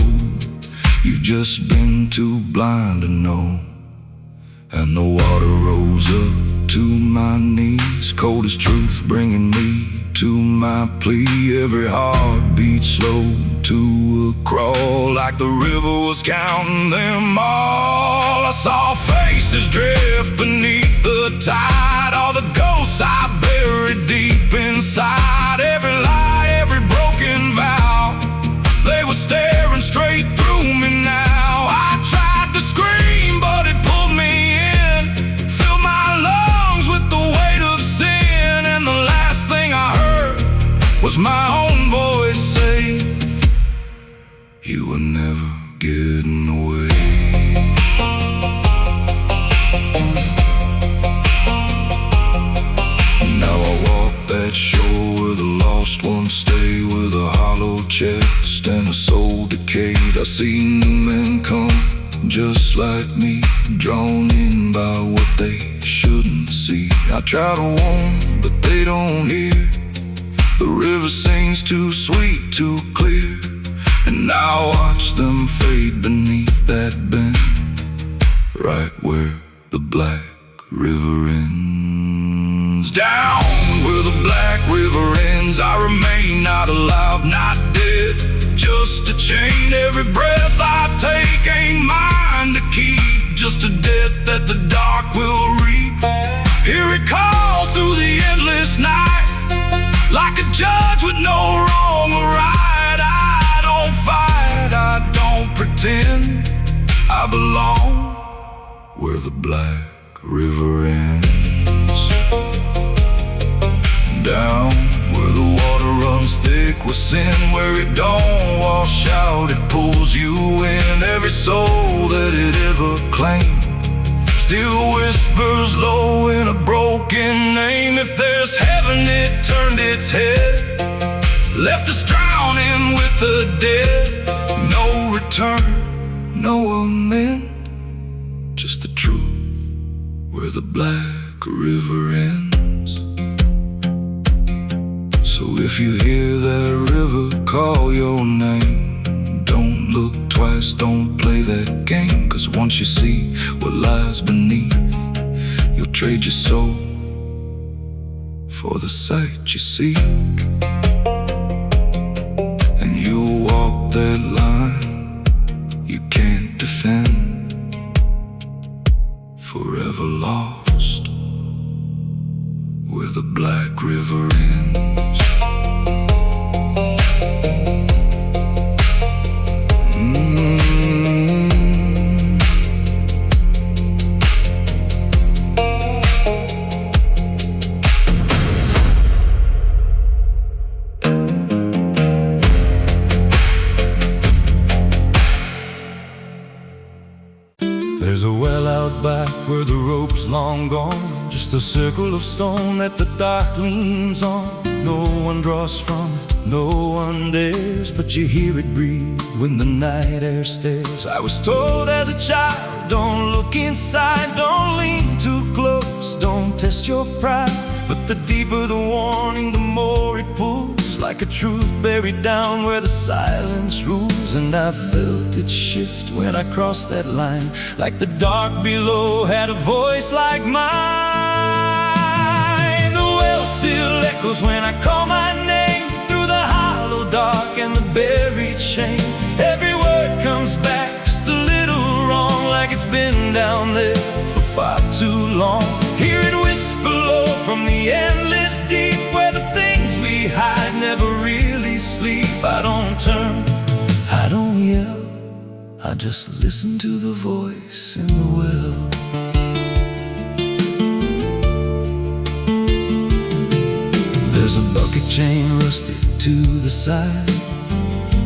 you've just been too blind to know. And the water rose up to my knees, cold as truth bringing me to my plea. Every heartbeat slowed to a crawl, like the river was counting them all. I saw faces drift beneath the tide, all the ghosts I buried deep inside. Every lie, every broken vow, they were staring straight through me now. I tried to scream, but it pulled me in, filled my lungs with the weight of sin. And the last thing I heard was my own voice say, you were never getting away. Now I walk that shore where the lost ones stay, with a hollow chest and a soul decayed. I see new men come just like me, drawn in by what they shouldn't see. I try to warn, but they don't hear. The river sings too sweet, too clear, and I watch them fade beneath that bend, right where the black river ends. Down where the black river ends, I remain not alive, not dead, just a chain. Every breath I take ain't mine to keep, just a death that the dark will reap. Hear it call through the endless night, like a judge with no wrong or right. I don't fight, I don't pretend, I belong where the black river ends. Down where the water runs thick with sin, where it don't wash out, it pulls you in. Every soul that it ever claimed still whispers low in a broken name. If there's heaven, it turned its head, left us drowning with the dead. No return, no amend, just the truth where the black river ends. So if you hear that river call your name, don't look twice, don't play that game. Cause once you see what lies beneath, you'll trade your soul for the sight you seek. And you'll walk that line you can't defend, forever lost where the black river ends. There's a well out back where the rope's long gone, just a circle of stone that the dark leans on. No one draws from it, no one dares, but you hear it breathe when the night air stares. I was told as a child, don't look inside, don't lean too close, don't test your pride. But the deeper the warning, the more it pulls, like a truth buried down where the silence rules. And I felt it shift when I crossed that line, like the dark below had a voice like mine. The well still echoes when I call my name, through the hollow dark and the buried shame. Every word comes back just a little wrong, like it's been down there for far too long. Hear it whisper low from the endless deep, where the things we hide never really sleep. I don't turn, I don't yell, I just listen to the voice in the well. There's a bucket chain rusted to the side,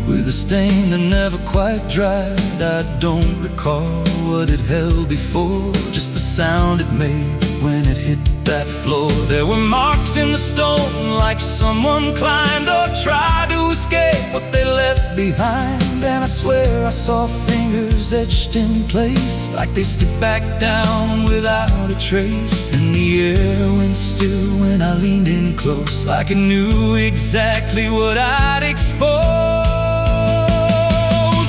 with a stain that never quite dried. I don't recall what it held before, just the sound it made when it hit that floor. There were marks in the stone, like someone climbed or tried to escape what they left behind. And I swear I saw fingers etched in place, like they slipped back down without a trace. And the air went still when I leaned in close, like it knew exactly what I'd expose.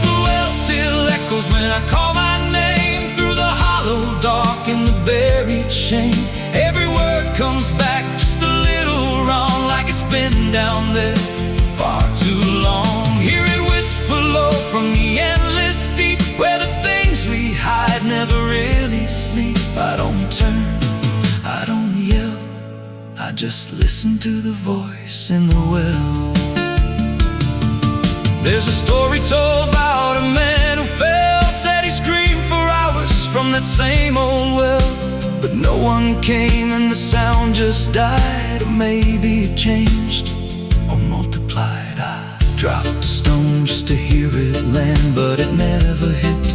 The well still echoes when I call my name, through the hollow dark and the buried shame. Every word comes back just a little wrong, like it's been down there for far too long. Hear it whisper low from the endless deep, where the things we hide never really sleep. I don't turn, I don't yell, I just listen to the voice in the well. There's a story told about a man who fell, said he screamed for hours from that same old well. But no one came and the sound just died. Or maybe it changed or multiplied. I dropped a stone just to hear it land, but it never hit,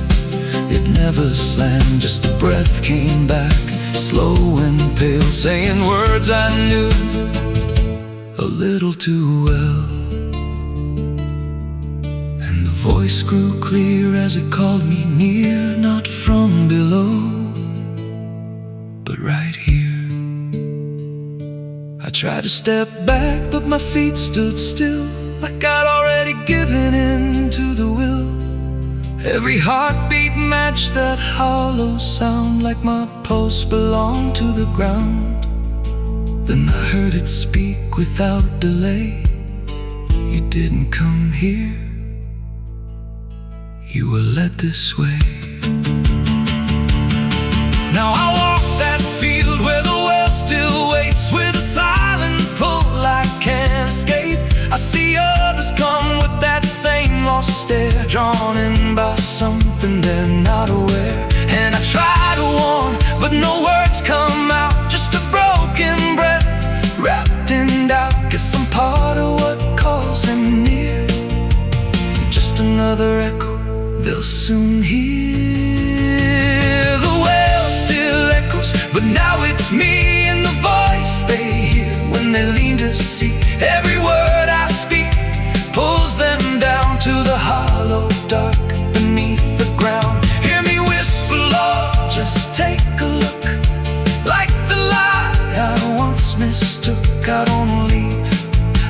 it never slammed. Just a breath came back, slow and pale, saying words I knew a little too well. And the voice grew clear as it called me near, not from below, but right here. I tried to step back, but my feet stood still, like I'd already given in to the will. Every heartbeat matched that hollow sound, like my pulse belonged to the ground. Then I heard it speak without delay. You didn't come here, you were led this way. Now I walk that field where the well still waits, with a silent pull I can't escape. I see others come with that same lost stare, drawn in by something they're not aware. And I try to warn, but no words come out, just a broken breath wrapped in doubt. Guess I'm part of what calls them near, just another echo they'll soon hear. The well still echoes, but now it's me and the voice they hear when they lean to see. Every word I speak pulls them down to the hollow dark beneath the ground. Hear me whisper, Lord, just take a look, like the lie I once mistook. I don't leave,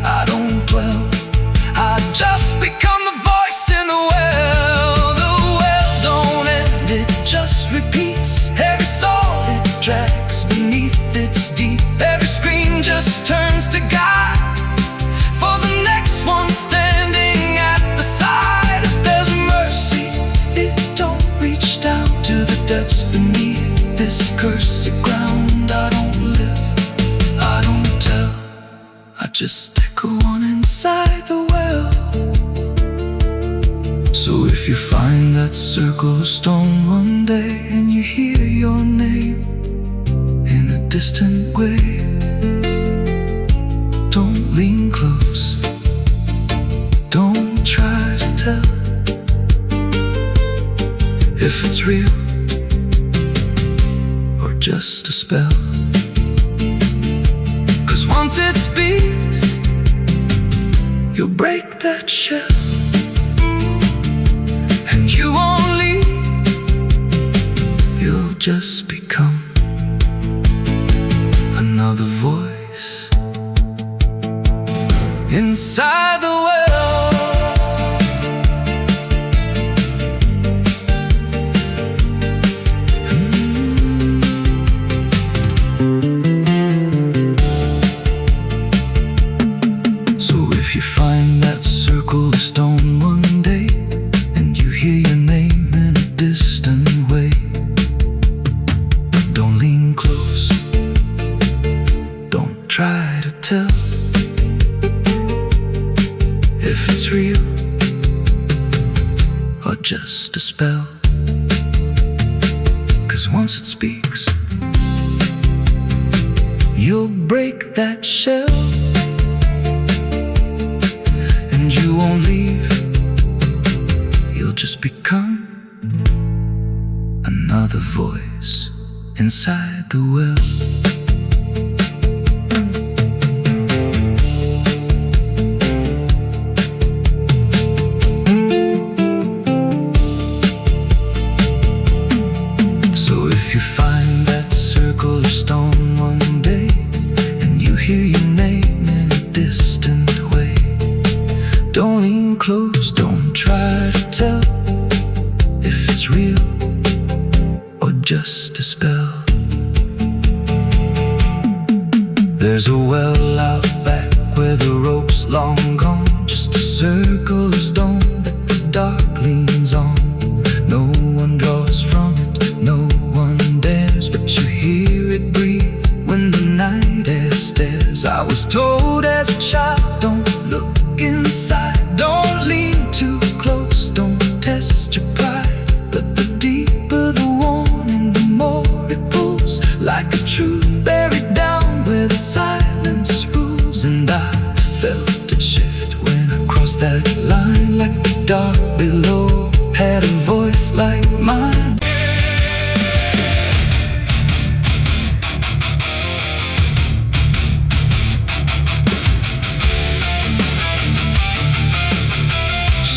I don't dwell, I just become the voice in the well. The well don't end, it just repeats. Every soul it drags beneath its deep. Every scream just turns to guide for the next one standing at the side. If there's mercy, it don't reach down to the depths beneath this cursed ground. I don't live, I don't tell, I just echo on inside the well. So if you find that circle of stone one day, and you hear your name in a distant way, don't lean close, don't try to tell if it's real or just a spell. 'Cause once it speaks, You'll break that shell, and you won't leave. You'll just become another voice inside the well. So if you find that circle of stone one day, and you hear your name in a distant way, don't lean close, don't try to tell if it's real or just a spell. 'Cause once it speaks, you'll break that shell, and you won't leave. You'll just become another voice inside the well. Don't lean close, don't try to tell if it's real or just a spell. There's a well out back where the rope's long gone, just a circle of stone that the dark leans on. No one draws from it, no one dares, but you hear it breathe when the night air stares. I was told as a child, don't look inside, don't lean too close, don't test your pride. But the deeper the warning, the more it pulls, like a truth buried down where the silence rules. And I felt it shift when I crossed that line, like the dark below had a voice like mine.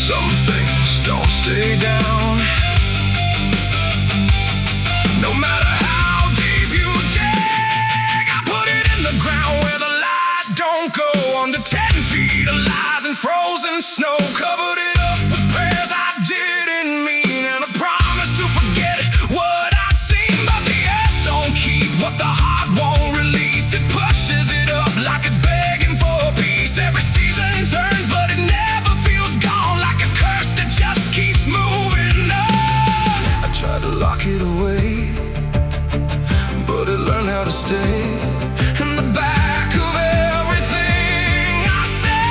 Some things don't stay down, no matter how deep you dig. I put it in the ground where the light don't go. Under 10 feet of lies and frozen snow, covered it up with prayers I didn't mean, and a promise to forget what I'd seen. But the earth don't keep what the heart won't release. It pushes it up like it's begging for peace. Every season turns, but it never feels gone, like a curse that just keeps moving on. I tried to lock it away, but it learned how to stay in the back of everything I say.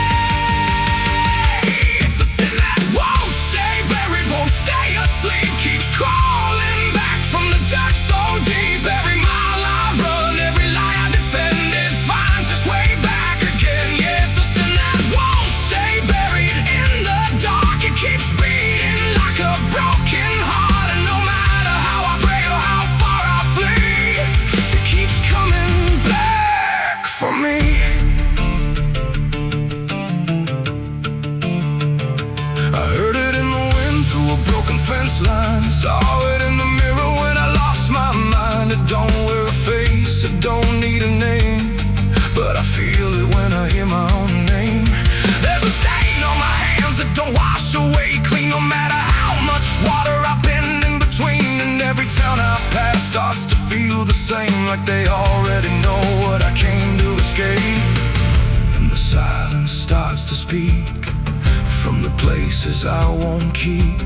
It's a sin that won't stay buried, won't stay asleep, keeps crawling back from the dark so deep. Every mile I run, every lie I defend, it finds its way back again. Yeah, it's a sin that won't stay buried in the dark. It keeps beating like a broken heart, and no matter how I pray or how far I flee, it keeps coming back for me. I heard it in the wind through a broken fence line, saw it in the mirror when I lost my mind. It don't wear a face, it don't need a name, but I feel it when I hear my own name. There's a stain on my hands that don't wash away clean, no matter how much water I've been in between. And every town I pass starts to feel the same, like they already know what I came to escape. And the silence starts to speak from the places I won't keep,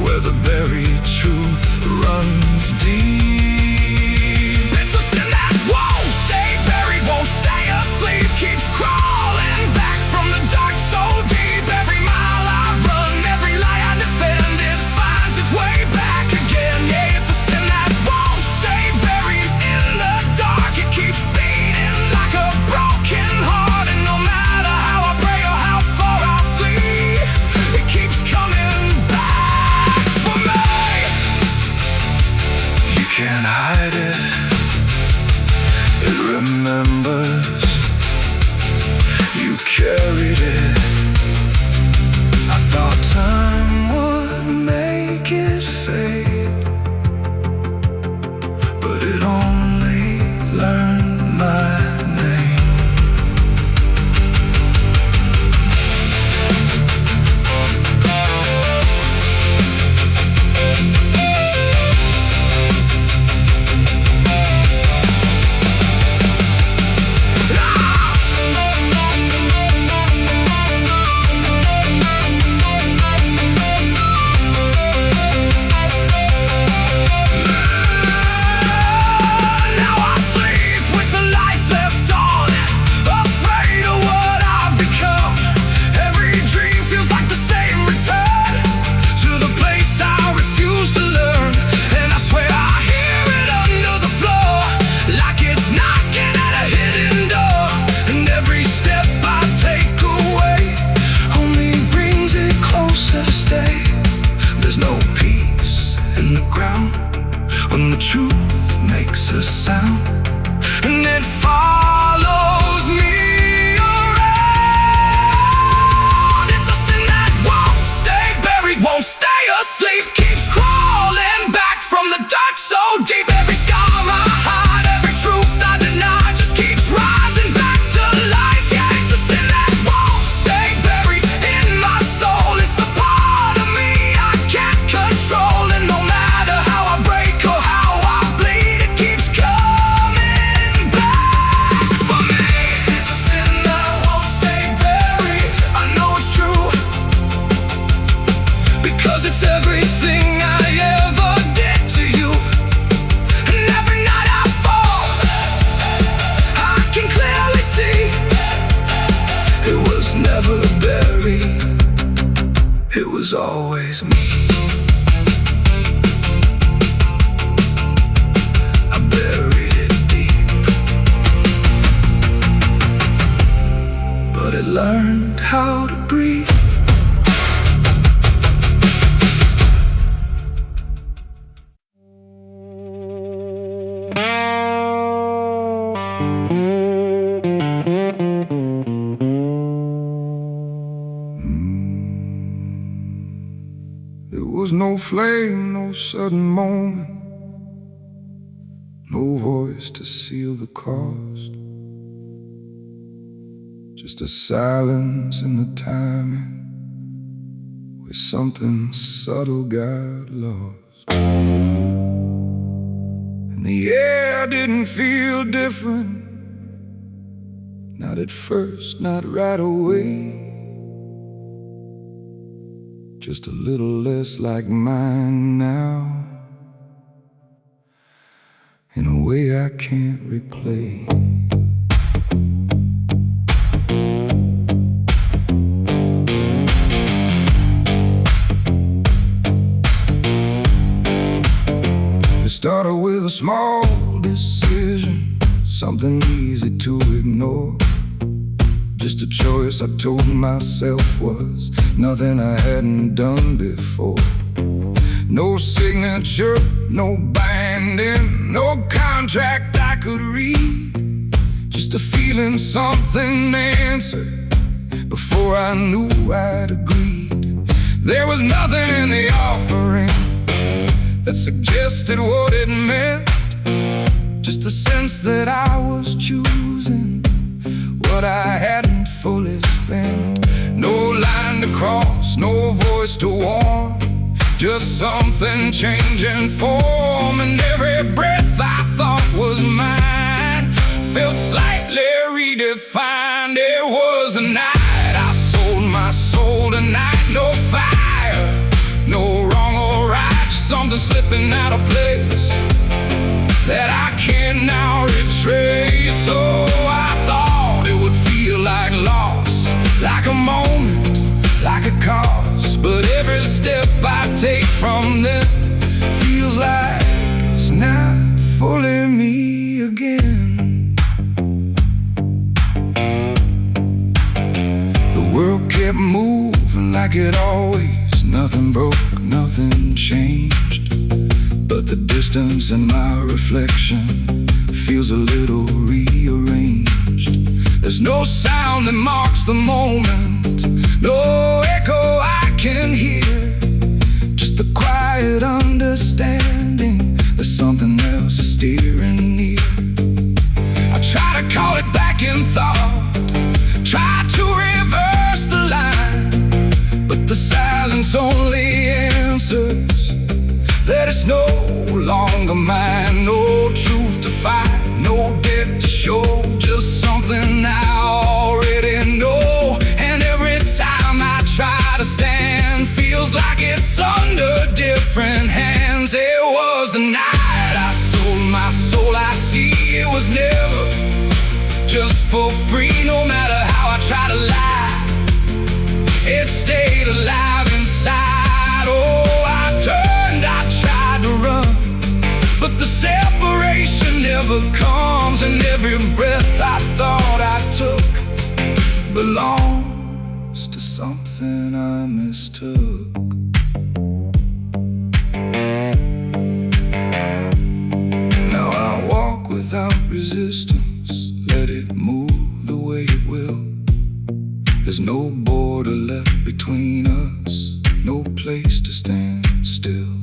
where the buried truth runs deep. It's a sin that won't stay buried, won't stay asleep, keeps crawling back from the dark so deep. Every mile I run, every lie I defend, it finds its way back again. Yeah, it's a sin that won't stay buried in the dark. It keeps beating like a broken heart, and no matter how I pray or how far I flee, it keeps coming back for me. You can't hide it, it remembers. You carried it. I thought time would make it fade, but it only learned my name. When the truth makes a sound, and it follows me around. It's a sin that won't stay buried, won't stay asleep, keeps crawling back from the dark so deep. Every scar I hide, every truth I deny, just keeps rising back to life. Yeah, it's a sin that won't stay buried in my soul. It's the part of me I can't control, and no matter how I break or how I bleed, it keeps coming back for me. It's a sin that won't stay buried. I know it's true, because it's everything I ever did to you. And every night I fall, I can clearly see it was never buried, it was always me. I buried it deep, but it learned how to breathe. There was no flame, no sudden moment, no voice to seal the cost, just a silence in the timing where something subtle got lost. And the air didn't feel different, not at first, not right away. Just a little less like mine now, in a way I can't replay. It started with a small decision, something easy to ignore. Just a choice I told myself was nothing I hadn't done before. No signature, no binding, no contract I could read. Just a feeling something answered before I knew I'd agreed. There was nothing in the offering that suggested what it meant, just the sense that I was choosing what I hadn't fully spent. No line to cross, no voice to warn, just something changing form. And every breath I thought was mine felt slightly redefined. It was a night I sold my soul tonight. No fire, no wrong or right, just something slipping out of place that I can now retrace. So I thought it would feel like loss, like a moment, like a cause. But every step I take from them feels like it's not fully me again. The world kept moving like it always, nothing broke, nothing changed. But the distance in my reflection feels a little rearranged. There's no sound that marks the moment, no echo I can hear, just the quiet understanding that something else is steering near. I try to call it back in thought, try to reverse the line, but the silence only answers that it's no longer mine. No truth to fight, no debt to show, just something I already know. And every time I try to stand, feels like it's under different hands. It was the night I sold my soul. I see it was never just for free. No matter how I try to lie, it stayed alive inside. Oh, I turned, I tried to run, but the separation never comes. And every breath I thought I took belongs to something I mistook. Now I walk without resistance, let it move the way it will. There's no border left between us, no place to stand still.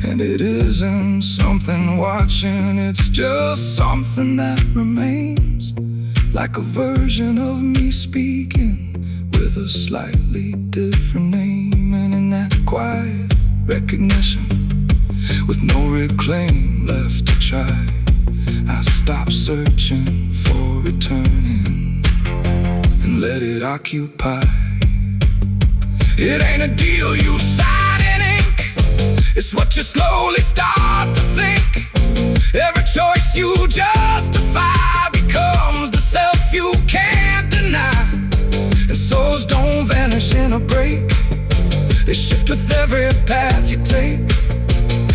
And it isn't something watching, it's just something that remains, like a version of me speaking with a slightly different name. And in that quiet recognition, with no reclaim left to try, I stop searching for returning and let it occupy. It ain't a deal you sign in ink, it's what you slowly start to think. Every choice you justify becomes the self you can't deny. And souls don't vanish in a break, they shift with every path you take.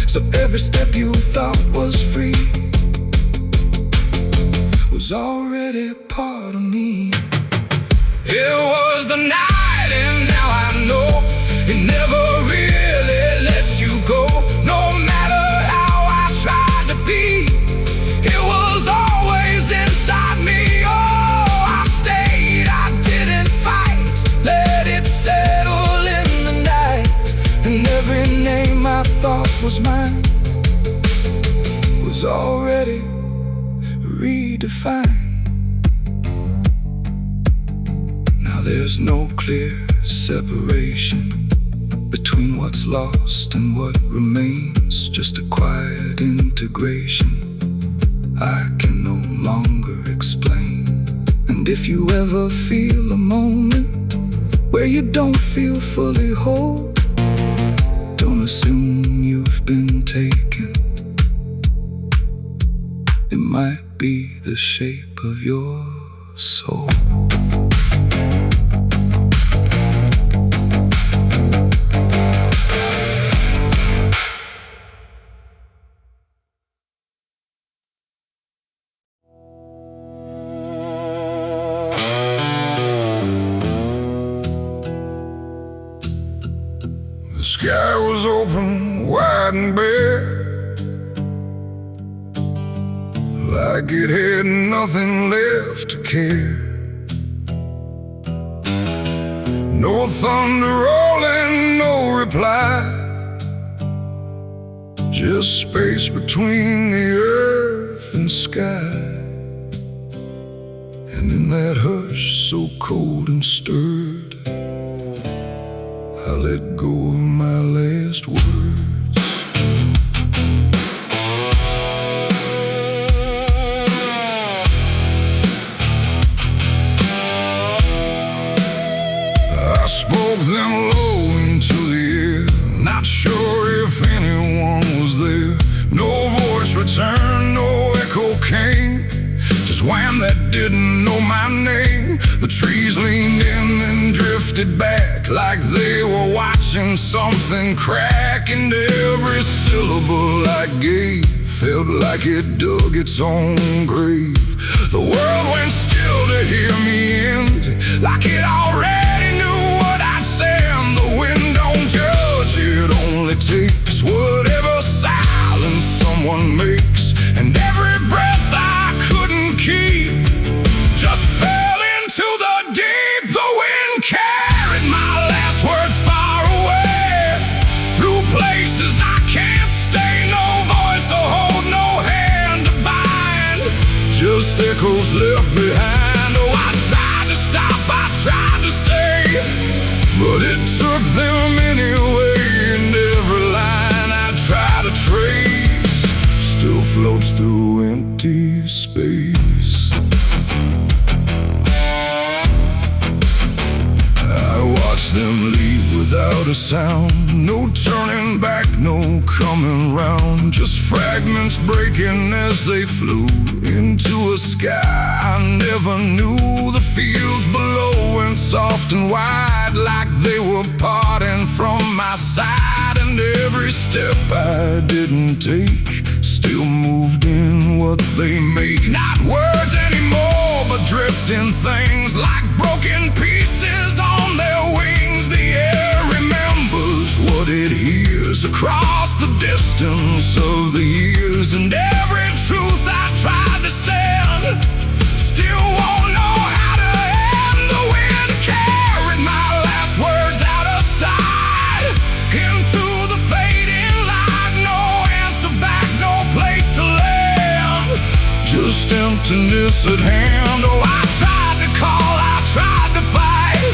So every step you thought was free was already part of me. It was the night, and now I know it never really lets you go. No matter how I tried to be, it was always inside me. Oh, I stayed, I didn't fight, let it settle in the night. And every name I thought was mine was already redefined. Now there's no clear separation between what's lost and what remains, just a quiet integration I can no longer explain. And if you ever feel a moment where you don't feel fully whole, don't assume you've been taken. It might be the shape of your soul. The sky was open, wide and bare, like it had nothing left to care. No thunder rolling, no reply, just space between the earth and sky. And in that hush so cold and stirred, I let go of my last words. I spoke them low into the air, not sure if anyone was there. No voice returned, no echo came, just wham that didn't know my name. The trees leaned in and drifted back like they were watching something crack. And every syllable I gave felt like it dug its own grave. The world went still to hear me end, like it already knew what I'd say. And the wind don't judge, it only takes whatever silence someone makes. And every breath I couldn't keep just fell just echoes left behind. Oh, I tried to stop, I tried to stay, but it took them anyway. And every line I try to trace still floats through empty space. I watch them leave without a sound. No turning back, no coming round. Just fragments breaking as they flew into a sky I never knew. The fields below went soft and wide, like they were parting from my side. And every step I didn't take still moved in what they make. Not words anymore, but drifting things, like broken pieces on their wings. The air remembers what it hears across the distance of the years. And every truth I tried to send still won't know how to end. The wind carried my last words out of sight into the fading light. No answer back, no place to land, just emptiness at hand. Oh, I tried to call, I tried to fight,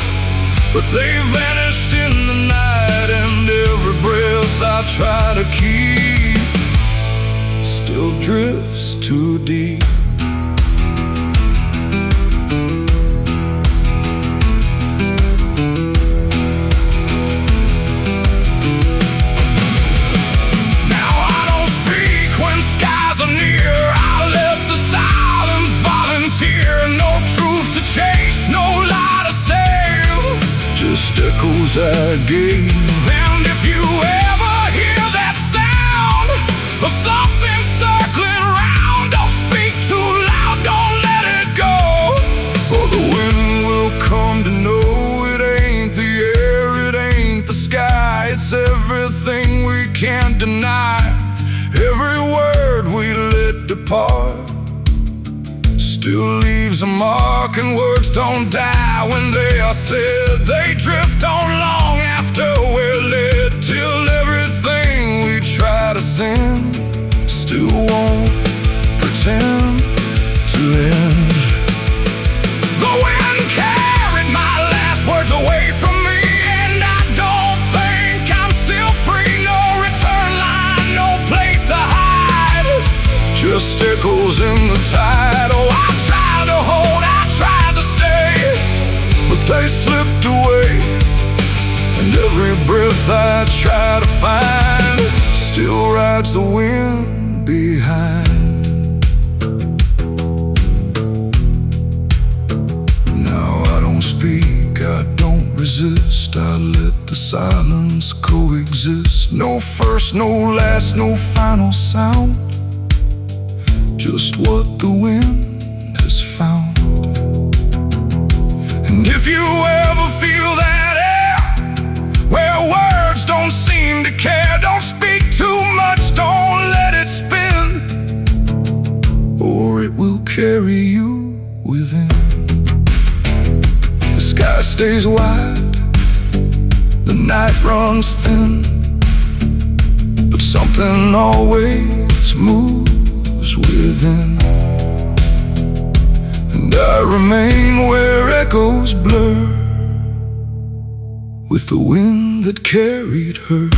but they vanished in the night. And every breath I try to keep still drifts too deep. Now I don't speak when skies are near. I let the silence volunteer. No truth to chase, no lie to save, just echoes I gave. And if you ever hear that sound of something circling round, don't speak too loud, don't let it go, or the wind will come to know it ain't the air, it ain't the sky. It's everything we can't deny. Every word we let depart still leaves a mark, and words don't die when they are said. They drift on long after we're lit, till everything we try to send still won't pretend to end. The wind carried my last words away from me, and I don't think I'm still free. No return line, no place to hide, just echoes in the tide. Oh, I tried to hold, I tried to stay, but they slipped away. And every breath I try to find still rides the wind behind. Now I don't speak, I don't resist, I let the silence coexist. No first, no last, no final sound, just what the wind has found. And if you ever feel that air where words don't seem to care, don't speak too much, don't let it spin, or it will carry you within. The sky stays wide, the night runs thin, but something always moves within. And I remain where echoes blur with the wind that carried her.